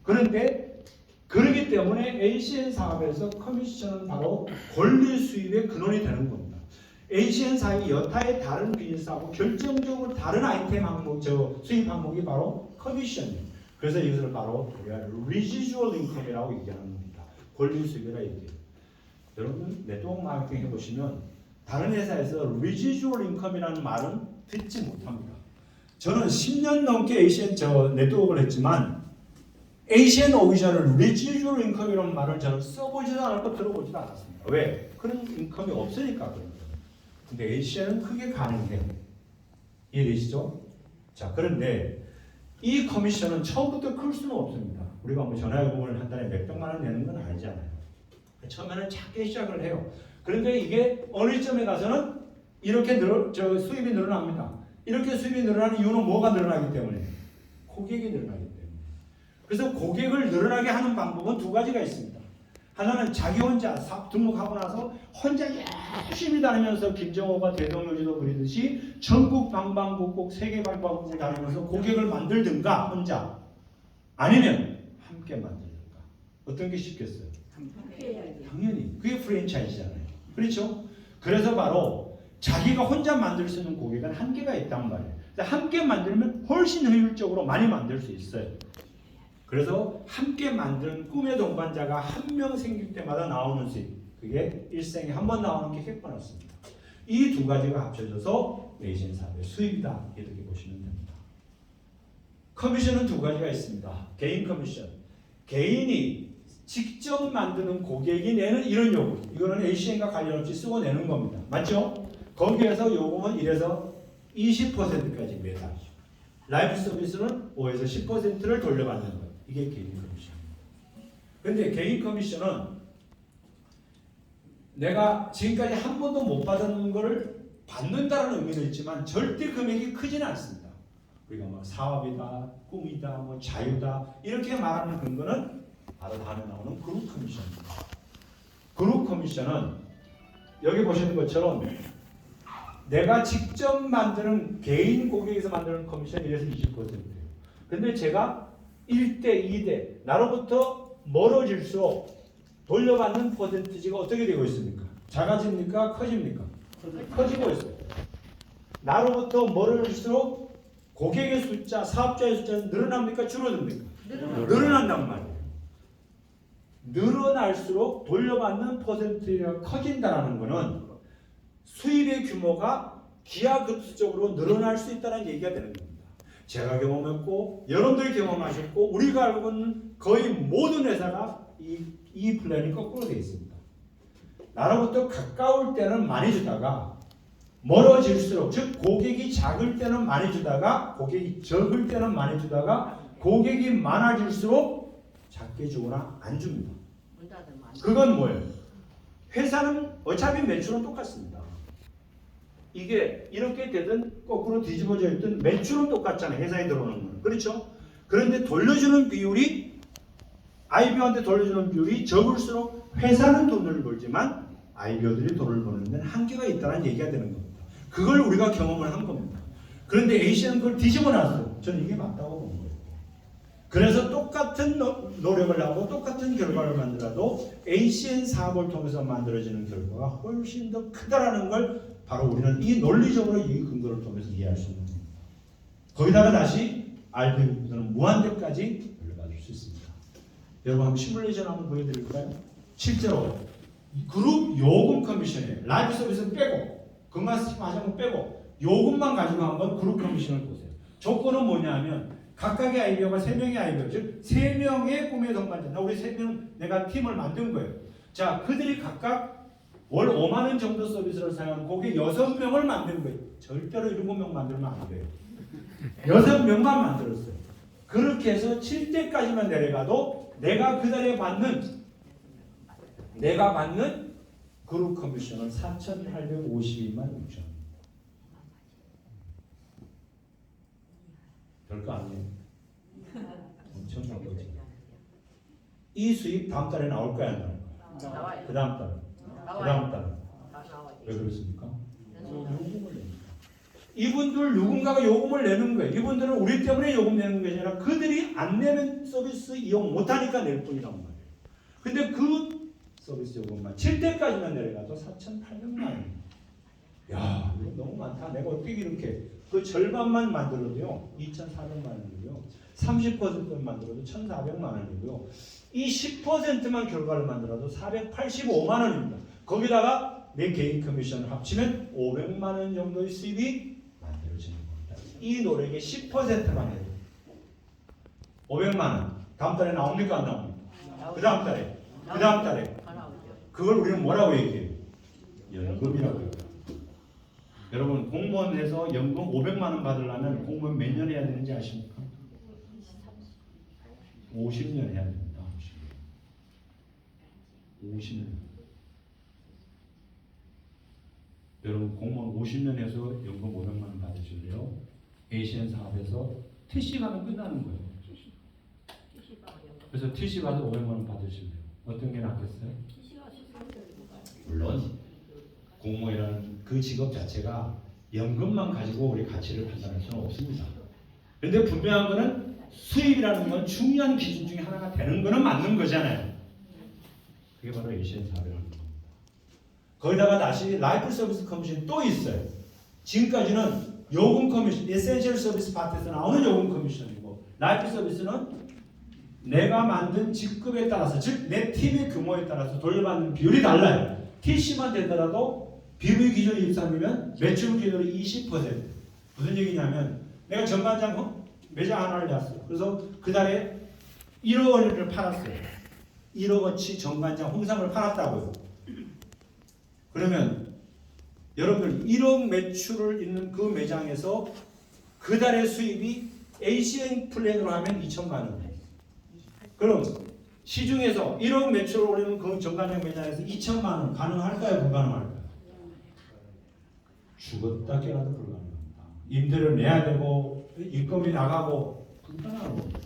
그런데 그렇기 때문에 ACN 사업에서 커미션은 바로 권리 수입의 근원이 되는 겁니다. ACN 사업이 여타의 다른 비즈니스하고 결정적으로 다른 아이템 항목, 수입 항목이 바로 커미션이에요. 그래서 이것을 바로 우리가 residual income이라고 얘기하는 겁니다. 권리 수입이라 얘기해요. 여러분 네트워크 마케팅 해보시면 다른 회사에서 residual income이라는 말은 듣지 못합니다. 저는 10년 넘게 ACN 네트워크를 했지만 ACN 오비전을 residual income이라는 말을 저는 써보지도 않았고 들어보지도 않았습니다. 왜? 그런 인컴이 없으니까 그런 거예요. 근데 ACN은 크게 가능해요. 이해되시죠? 자, 그런데 이 커미션은 처음부터 클 수는 없습니다. 우리가 뭐 전화요금을 한 달에 몇백만 원 내는 건 아니잖아요. 처음에는 작게 시작을 해요. 그런데 이게 어느 시점에 가서는 이렇게 수입이 늘어납니다. 이렇게 수입이 늘어나는 이유는 뭐가 늘어나기 때문에? 고객이 늘어나기 때문에. 그래서 고객을 늘어나게 하는 방법은 두 가지가 있습니다. 하나는 자기 혼자 사업 등록하고 나서 혼자 열심히 다니면서 김정호가 대동요지도 그리듯이 전국 방방곡곡 세계 방방곡곡 다니면서 고객을 만들든가 혼자 아니면 함께 만들든가. 어떤 게 쉽겠어요? 당연히 그게 프랜차이즈잖아요. 그렇죠? 그래서 바로 자기가 혼자 만들 수 있는 고객은 한계가 있단 말이에요. 함께 만들면 훨씬 효율적으로 많이 만들 수 있어요. 그래서 함께 만드는 꿈의 동반자가 한 명 생길 때마다 나오는 수익, 그게 일생에 한 번 나오는 게 캡보너스입니다. 이 두 가지가 합쳐져서 ACN 사업의 수입이다 이렇게 보시면 됩니다. 커미션은 두 가지가 있습니다. 개인 커미션, 개인이 직접 만드는 고객이 내는 이런 요금, 이거는 ACN과 관련 없이 쓰고 내는 겁니다. 맞죠? 거기에서 요금은 1에서 20%까지 매달. 라이프 서비스는 5에서 10%를 돌려받는 거예요. 이게 개인 커미션입니다. 근데 개인 커미션은 내가 지금까지 한 번도 못 받은 걸 받는다는 의미는 있지만 절대 금액이 크지는 않습니다. 우리가 뭐 사업이다, 꿈이다, 뭐 자유다 이렇게 말하는 근거는 바로 다음에 나오는 그룹 커미션입니다. 그룹 커미션은 여기 보시는 것처럼 내가 직접 만드는 개인 고객에서 만드는 커미션 1에서 20%예요. 근데 제가 1대, 2대 나로부터 멀어질수록 돌려받는 퍼센티지가 어떻게 되고 있습니까? 작아집니까? 커집니까? 커지고 있어요. 나로부터 멀어질수록 고객의 숫자, 사업자의 숫자는 늘어납니까? 줄어듭니까? 늘어난단 말이에요. 늘어날수록 돌려받는 퍼센트가 커진다는 것은 수입의 규모가 기하급수적으로 늘어날 수 있다는 얘기가 되는 겁니다. 제가 경험했고 여러분들이 경험하셨고 우리가 알고 있는 거의 모든 회사가 이 플랜이 거꾸로 되어 있습니다. 나로부터 가까울 때는 많이 주다가 멀어질수록, 즉 고객이 작을 때는 많이 주다가 고객이 적을 때는 많이 주다가 고객이 많아질수록 작게 주거나 안 줍니다. 그건 뭐예요? 회사는 어차피 매출은 똑같습니다. 이게 이렇게 되든 거꾸로 뒤집어져 있든 매출은 똑같잖아요. 회사에 들어오는 건. 그렇죠? 그런데 돌려주는 비율이 IBO한테 돌려주는 비율이 적을수록 회사는 돈을 벌지만 IBO들이 돈을 버는 데는 한계가 있다는 얘기가 되는 겁니다. 그걸 우리가 경험을 한 겁니다. 그런데 ACN은 그걸 뒤집어 놨어요. 저는 이게 맞다고 본 거예요. 그래서 똑같은 노력을 하고 똑같은 결과를 만들어도 ACN 사업을 통해서 만들어지는 결과가 훨씬 더 크다라는 걸 바로 우리는 이 논리적으로 이 근거를 통해서 이해할 수 있는 겁니다. 거기다가 다시 RP부터는 무한대까지 올려받을 수 있습니다. 여러분 한번 시뮬레이션 한번 보여드릴까요? 실제로 그룹 요금 커미션에 라이브 서비스 빼고 건강식품 하자고 빼고 요금만 가지고 한번 그룹 커미션을 보세요. 조건은 뭐냐면 각각의 아이디어가 3명의 아이디어, 즉 3명의 꿈의 동반자. 우리 3명 내가 팀을 만든 거예요. 자, 그들이 각각 월 5만 원 정도 서비스를 사용하는 고객 6명을 만든 거예요. 절대로 7명 만들면 안 돼요. 6명만 만들었어요. 그렇게 해서 7대까지만 내려가도 내가 그 달에 받는 그룹 커미션은 4,852만 6천. 별거 아니에요. 엄청난 거지. 이 수입 다음 달에 나올 거야 안 나올 거야? 나와요. 그 다음 달. 그 다음 달. 나와요. 왜 그렇습니까? 요금을 내니까. 이분들 누군가가 요금을 내는 거예요. 이분들은 우리 때문에 요금 내는 게 아니라 그들이 안 내면 서비스 이용 못하니까 낼 뿐이란 말이에요. 근데 그 서비스 요금만 7대까지만 내려가도 4,800만 원. 야, 이거 너무 많다. 내가 어떻게 이렇게 그 절반만 만들어도요 2,400만 원이고요. 30%만 만들어도 1,400만 원이고요. 이 10%만 결과를 만들어도 485만 원입니다. 거기다가 내 개인 커미션을 합치면 500만 원 정도의 수입이 만들어지는 겁니다. 이 노력의 10%만 해도 500만 원. 다음 달에 나옵니까 안 나옵니까? 그 다음 달에. 그 다음 달에. 그걸 우리는 뭐라고 얘기해요? 연금이라고 해요. 여러분 공무원에서 연금 500만 원 받으려면 공무원 몇 년 해야 되는지 아십니까? 50년 해야 됩니다. 50년. 여러분 공무원 50년 해서 연금 500만 원 받으실래요? ACN 사업에서 TC 가면 끝나는 거예요. 그래서 TC 가서 500만 원 받으실래요? 어떤 게 낫겠어요? 물론 공무원이라는 그 직업 자체가 연금만 가지고 우리 가치를 판단할 수는 없습니다. 그런데 분명한 거는 수입이라는 건 중요한 기준 중에 하나가 되는 거는 맞는 거잖아요. 그게 바로 ACN 사업이라는 겁니다. 거기다가 다시 라이프 서비스 커미션이 또 있어요. 지금까지는 요금 커미션, 에센셜 서비스 파트에서 나오는 요금 커미션이고 라이프 서비스는 내가 만든 직급에 따라서 즉 내 팀의 규모에 따라서 돌려받는 비율이 달라요. TC만 되더라도 비율 기준이 23이면 매출 기준으로 20%. 무슨 얘기냐면 내가 정관장 매장 하나를 냈어요. 그래서 그 달에 1억 원을 팔았어요. 1억 원치 정관장 홍삼을 팔았다고요. 그러면 여러분들 1억 매출을 있는 그 매장에서 그 달의 수입이 ACN 플랜으로 하면 2천만 원. 그럼 시중에서 1억 매출을 올리는 그 정관장 매장에서 2천만 원 가능할까요? 불가능할까요? 죽었다 깨어나도 불가능합니다. 임대를 내야 되고 인건비 나가고 불가능한 겁니다.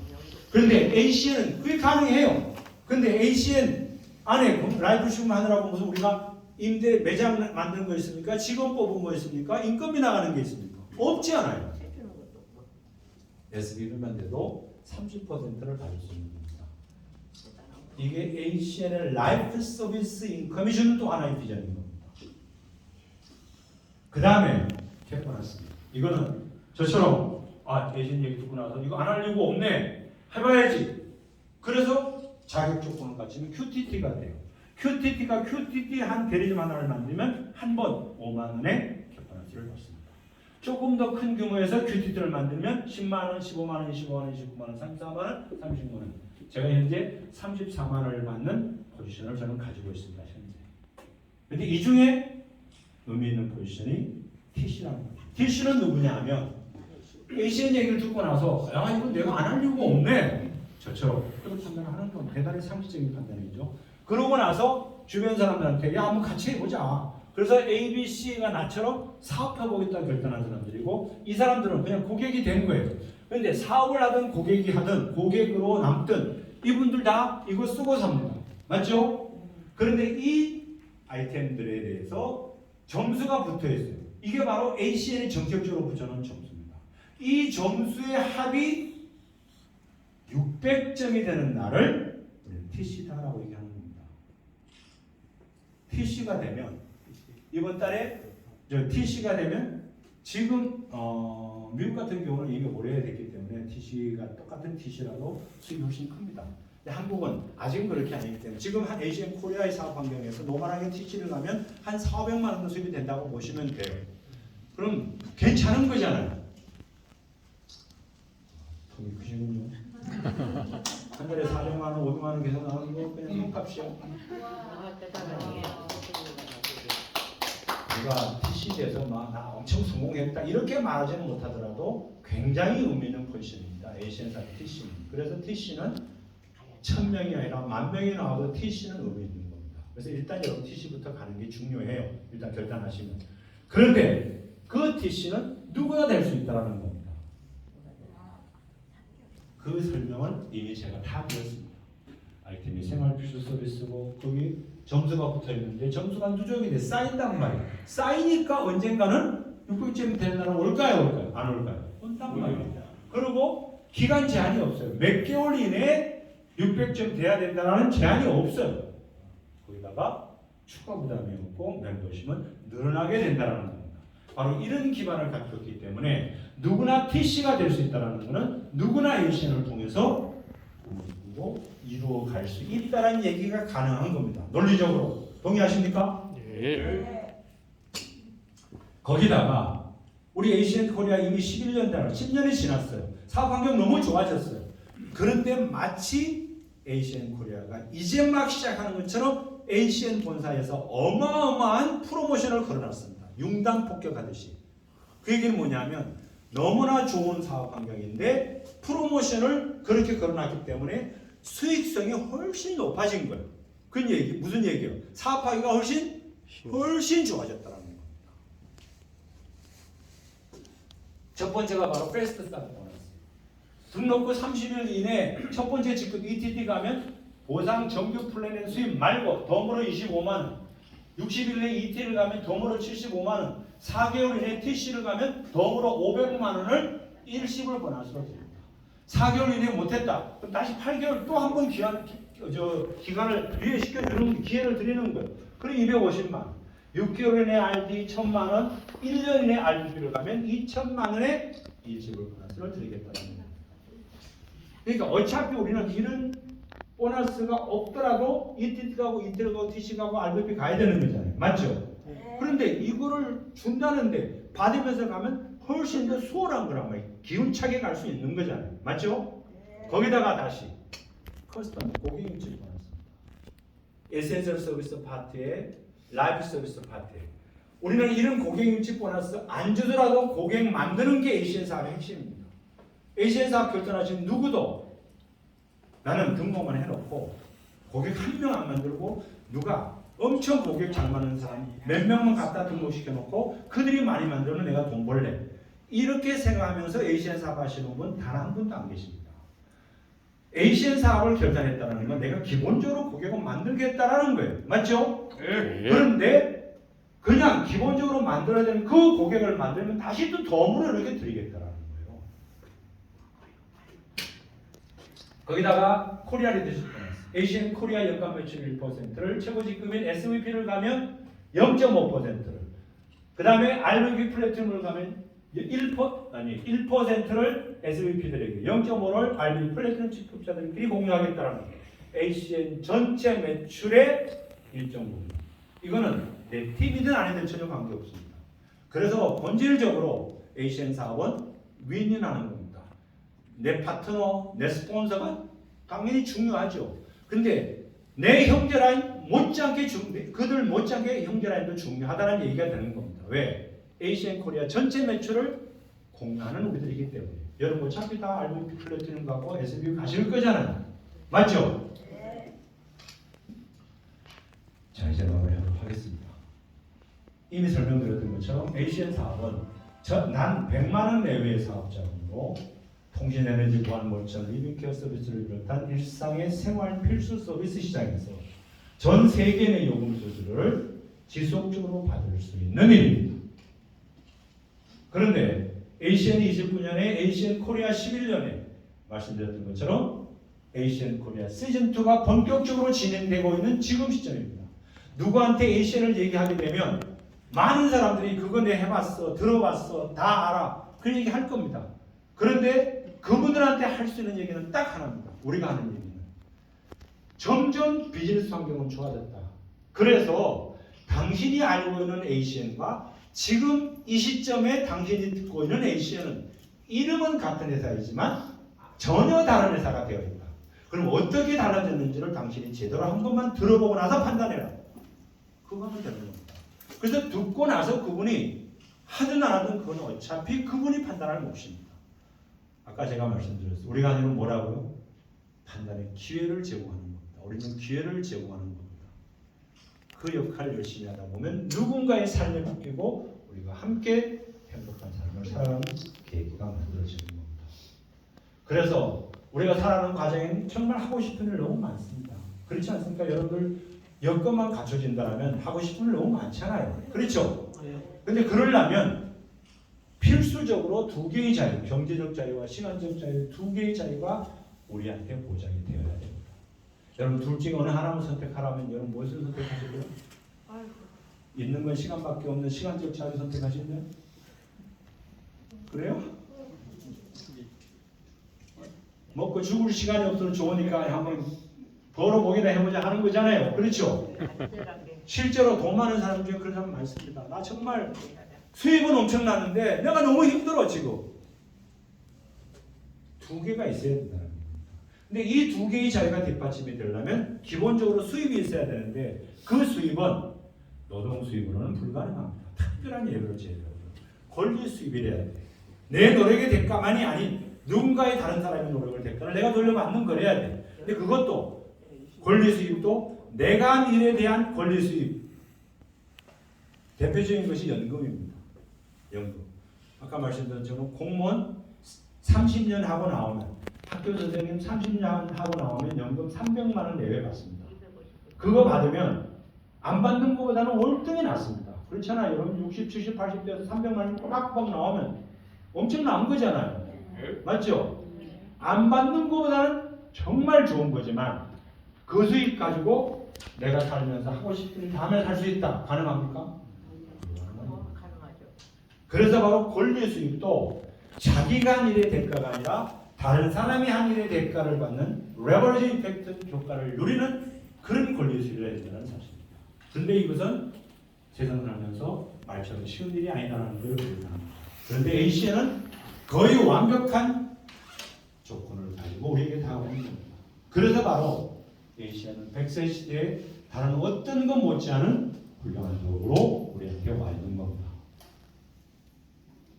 그런데 ACN은 그게 가능해요. 근데 ACN 안에 라이프 슈금 하느라고 무슨 우리가 임대 매장 만드는 거 있습니까? 직원 뽑은 거 있습니까? 인건비 나가는 게 있습니까? 없지 않아요. SBB만 돼도 30%를 받을 수 있는 겁니다. 이게 ACN의 라이프 서비스 인커미션 또 하나의 비전인 겁니다. 그 다음에 캡보너스입니다. 이거는 저처럼 ACN 얘기 듣고 나서 이거 안 할 이유가 없네 해봐야지. 그래서 자격 조건을 갖추면 QTT가 돼요. QTT가 QTT 한 대리점 하나를 만들면 한 번 5만 원의 개편수를 받습니다. 조금 더 큰 규모에서 QTT를 만들면 10만 원, 15만 원, 25만 원, 29만 원, 34만 원, 36만 원. 제가 현재 34만 원을 받는 포지션을 저는 가지고 있습니다. 현재. 근데 이 중에 의미 있는 포지션이 TC라는 거죠. TC는 누구냐 하면 ACN 얘기를 듣고 나서 야 이거 내가 안 할 이유가 없네. 저처럼 그런 판단을 하는 건 대단히 상식적인 판단이죠. 그러고 나서 주변 사람들한테 야 한번 같이 해보자. 그래서 A, B, C가 나처럼 사업해보겠다 결단한 사람들이고 이 사람들은 그냥 고객이 된 거예요. 그런데 사업을 하든 고객이 하든 고객으로 남든 이분들 다 이거 쓰고 삽니다. 맞죠? 그런데 이 아이템들에 대해서 점수가 붙어 있어요. 이게 바로 ACN이 전격적으로 붙여놓은 점수입니다. 이 점수의 합이 600점이 되는 날을 TC다라고 얘기하는 겁니다. TC가 되면 이번 달에 TC가 되면 지금 미국 같은 경우는 이미 오래됐기 때문에 TC가 똑같은 TC라도 수익이 훨씬 큽니다. 근데 한국은 아직은 그렇게 아니기 때문에 지금 한 ACN 코리아의 사업 환경에서 노멀하게 TC를 가면 한 400만 원 수입이 된다고 보시면 돼요. 그럼 괜찮은 거잖아요. 돈이 크시군요. 한 달에 400만 원, 500만 원 계속 나오는 거 그냥 똥값이야. 우리가 TC에서 막 나 엄청 성공했다 이렇게 말하지는 못하더라도 굉장히 의미 있는 포지션입니다. ACN사 TC는. 그래서 TC는 1000명이 아니라 10,000명이 나와도 TC는 의미 있는 겁니다. 그래서 일단 여러분 TC부터 가는 게 중요해요. 일단 결단하시면. 그런데 그 TC는 누구나 될 수 있다는 겁니다. 그 설명은 이미 제가 다 드렸습니다. 아이템이 생활 필수 서비스고 거기 점수가 붙어 있는데 점수가 누적이 돼 쌓인단 말이에요. 쌓이니까 언젠가는 600점이 되는 날은 올까요? 안 올까요? 온단 말이에요. 그리고 기간 제한이 없어요. 몇 개월 이내에 600점 돼야 된다는 제한이 없어요. 거기다가 추가 부담이 없고 멤버십은 늘어나게 된다는 겁니다. 바로 이런 기반을 갖고 있기 때문에 누구나 TC가 될 수 있다는 것은 누구나 ACN을 통해서 이루어갈 수 있다는 얘기가 가능한 겁니다. 논리적으로 동의하십니까? 예. 거기다가 우리 ACN 코리아 이미 11년 되나 10년이 지났어요. 사업 환경 너무 좋아졌어요. 그런데 마치 ACN 코리아가 이제 막 시작하는 것처럼 ACN 본사에서 어마어마한 프로모션을 걸어놨습니다. 융단 폭격하듯이. 그 얘기는 뭐냐면 너무나 좋은 사업 환경인데 프로모션을 그렇게 걸어놨기 때문에 수익성이 훨씬 높아진 거예요. 그 얘기 무슨 얘기예요? 사업하기가 훨씬 좋아졌다는 겁니다. 첫 번째가 바로 패스트 스타트 보너스. 등록후 30일 이내 첫 번째 직급 ETT 가면 보상 정규 플랜의 수입 말고 덤으로 25만 원, 60일 내 ET를 가면 덤으로 75만 원, 4개월 이내 TC를 가면 덤으로 500만 원을 일시불 보너스로 드립니다. 4개월 이내 못했다. 그럼 다시 8개월 또 한 번 기간을 유예시켜주는 기회를 드리는 거예요. 그럼 250만 원. 6개월 이내 RD 1,000만 원, 1년 이내 RD를 가면 2,000만 원의 일시불 보너스를 드리겠다는 겁니다. 그러니까 어차피 우리는 이런 보너스가 없더라도 ETT 가고 이틀 가고 TC 가고 RVP 가야 되는 거잖아요. 맞죠? 그런데 이거를 준다는데 받으면서 가면 훨씬 더 수월한 거란 말이에요. 기운차게 갈 수 있는 거잖아요. 맞죠? 거기다가 다시 커스텀 고객인증 보너스입니다. 에센셜 서비스 파트에 라이프 서비스 파트에 우리는 이런 고객인증 보너스 안 주더라도 고객 만드는 게 ACN 사업의 핵심입니다. ACN 사업 결정하신 누구도 나는 등록만 해놓고 고객 한 명 안 만들고 누가 엄청 고객 잘 맞는 사람 몇 명만 갖다 등록시켜놓고 그들이 많이 만들면 내가 돈 벌래. 이렇게 생각하면서 ACN 사업 하시는 분 단 한 분도 안 계십니다. ACN 사업을 결단했다는 건 내가 기본적으로 고객을 만들겠다라는 거예요. 맞죠? 예. 그런데 그냥 기본적으로 만들어야 되는 그 고객을 만들면 다시 또 덤으로 이렇게 드리겠다라는 거예요. 거기다가 코리아 리더십 보너스. ACN 코리아 연간 매출 1%를 최고 직급인 SVP를 가면 0.5%를 그 다음에 RVP 플래티넘을 가면 1%를 SVP들에게 0.5를 RVP 플래티넘 직급자들끼리 공유하겠다는 거예요. ACN 전체 매출의 일정 부분. 이거는 내 팀이든 아니든 전혀 관계없습니다. 그래서 본질적으로 ACN 사업은 윈윈하는 겁니다. 내 파트너, 내 스폰서가 당연히 중요하죠. 근데 내 형제라인 못지않게 그들 못지않게 형제라인도 중요하다는 얘기가 되는 겁니다. 왜? ACN 코리아 전체 매출을 공유하는 우리들이기 때문에. 여러분 어차피 다 RVP 플래티넘 가고 SBU 가실 거잖아요. 맞죠? 자, 이제 마무리하도록 하겠습니다. 이미 설명드렸던 것처럼 ACN 사업은 난 100만 원 내외의 사업자금으로 통신에너지 보안 몰전 리빙케어 서비스를 비롯한 일상의 생활 필수 서비스 시장에서 전 세계 내 요금 수수료를 지속적으로 받을 수 있는 일입니다. 그런데 ACN이 29년에 ACN 코리아 11년에 말씀드렸던 것처럼 ACN 코리아 시즌2가 본격적으로 진행되고 있는 지금 시점입니다. 누구한테 ACN을 얘기하게 되면 많은 사람들이 그거 내 해봤어, 들어봤어, 다 알아 그 얘기 할 겁니다. 그런데 그분들한테 할 수 있는 얘기는 딱 하나입니다. 우리가 하는 얘기는 점점 비즈니스 환경은 좋아졌다. 그래서 당신이 알고 있는 ACN과 지금 이 시점에 당신이 듣고 있는 ACN은 이름은 같은 회사이지만 전혀 다른 회사가 되어 있다. 그럼 어떻게 달라졌는지를 당신이 제대로 한 번만 들어보고 나서 판단해라. 그거 하면 되는 겁니다. 그래서 듣고 나서 그분이 하든 안 하든 그건 어차피 그분이 판단할 몫입니다. 아까 제가 말씀드렸어요. 우리가 하는 뭐라고요? 판단의 기회를 제공하는 겁니다. 우리는 기회를 제공하는 겁니다. 그 역할을 열심히 하다 보면 누군가의 삶이 바뀌고 우리가 함께 행복한 삶을 살아가는 계기가 만들어지는 겁니다. 그래서 우리가 살아가는 과정에는 정말 하고 싶은 일 너무 많습니다. 그렇지 않습니까? 여러분들 여건만 갖춰진다면 하고 싶은 일 너무 많잖아요. 그렇죠? 근데 그러려면 필수적으로 두 개의 자유, 경제적 자유와 시간적 자유 두 개의 자유가 우리한테 보장이 되어야 됩니다. 여러분 둘 중에 어느 하나만 선택하라면 여러분 무엇을 선택하실래요? 있는 건 시간밖에 없는 시간적 자유 선택하실래요? 그래요? 먹고 죽을 시간이 없어서 좋으니까 한번 벌어보기나 해보자 하는 거잖아요. 그렇죠? 실제로 돈 많은 사람 중에 그런 사람 많습니다. 나 정말 수입은 엄청나는데 내가 너무 힘들어 지금. 두 개가 있어야 된다는 겁니다. 근데 이 두 개의 자유가 뒷받침이 되려면 기본적으로 수입이 있어야 되는데 그 수입은 노동 수입으로는 불가능합니다. 특별한 예외를 제외하고 권리 수입이래야 돼. 내 노력의 대가만이 아닌 누군가의 다른 사람의 노력을 대가를 내가 돌려받는 거래야 돼. 근데 그것도 권리 수입도 내가 한 일에 대한 권리 수입. 대표적인 것이 연금입니다. 연금. 아까 말씀드린 저는 공무원 30년 하고 나오면 학교 선생님 30년 하고 나오면 연금 300만 원 내외 받습니다. 그거 받으면 안 받는 것보다는 월등히 낫습니다. 그렇잖아요. 여러분 60, 70, 80대에서 300만 원 꼬박꼬박 나오면 엄청 나은 거잖아요. 맞죠? 안 받는 것보다는 정말 좋은 거지만 그 수입 가지고 내가 살면서 하고 싶은 일 다음에 살 수 있다. 가능합니까? 그래서 바로 권리 수입도 자기가 한 일의 대가가 아니라 다른 사람이 한 일의 대가를 받는 레버리지 이펙트 효과를 누리는 그런 권리 수입을 해야 된다는 사실입니다. 그런데 이것은 세상을 하면서 말처럼 쉬운 일이 아니다라는 걸 보여줍니다. 그런데 ACN은 거의 완벽한 조건을 가지고 우리에게 다가오는 겁니다. 그래서 바로 ACN은 100세 시대에 다른 어떤 것 못지않은 훌륭한 도구로 우리한테 와 있는 겁니다.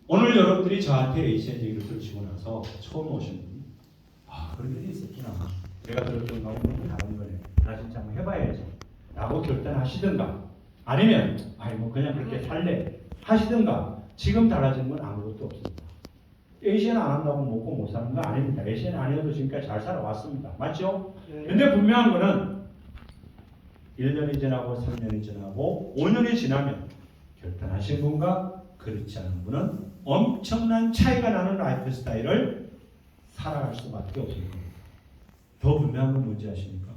오늘 여러분들이 저한테 ACN 얘기를 들으시고 나서 처음 오신 분, 아 그런 일이 있었구나. 내가 들었던 거하고 너무 다른 거네. 나 진짜 한번 해봐야지. 라고 결단하시든가 아니면 아이 뭐 그냥 그렇게 살래 하시든가 지금 달라진 건 아무것도 없습니다. ACN 안 한다고 먹고 못 사는 거 아닙니다. ACN 아니어도 지금까지 잘 살아왔습니다. 맞죠? 근데 분명한 거는 1년이 지나고 3년이 지나고 5년이 지나면 결단하신 분과 그렇지 않은 분은 엄청난 차이가 나는 라이프 스타일을 살아갈 수밖에 없을 겁니다. 더 분명한 건 뭔지 아십니까?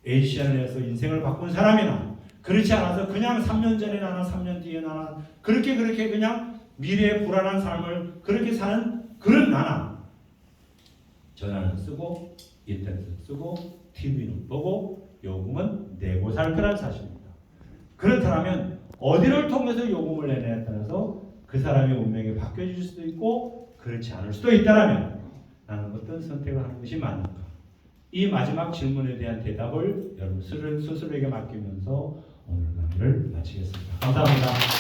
ACN에서 인생을 바꾼 사람이나 그렇지 않아서 그냥 3년 전에 나나 3년 뒤에 나나 그렇게 그냥 미래의 불안한 삶을 그렇게 사는 그런 나나 전화를 쓰고 인터넷을 쓰고 TV는 보고 요금은 내고 살 거라는 사실입니다. 그렇다면 어디를 통해서 요금을 내냐에 따라서 그 사람의 운명이 바뀌어질 수도 있고 그렇지 않을 수도 있다면 나는 어떤 선택을 하는 것이 맞는가? 이 마지막 질문에 대한 대답을 여러분 스스로에게 맡기면서 오늘 강의를 마치겠습니다. 감사합니다.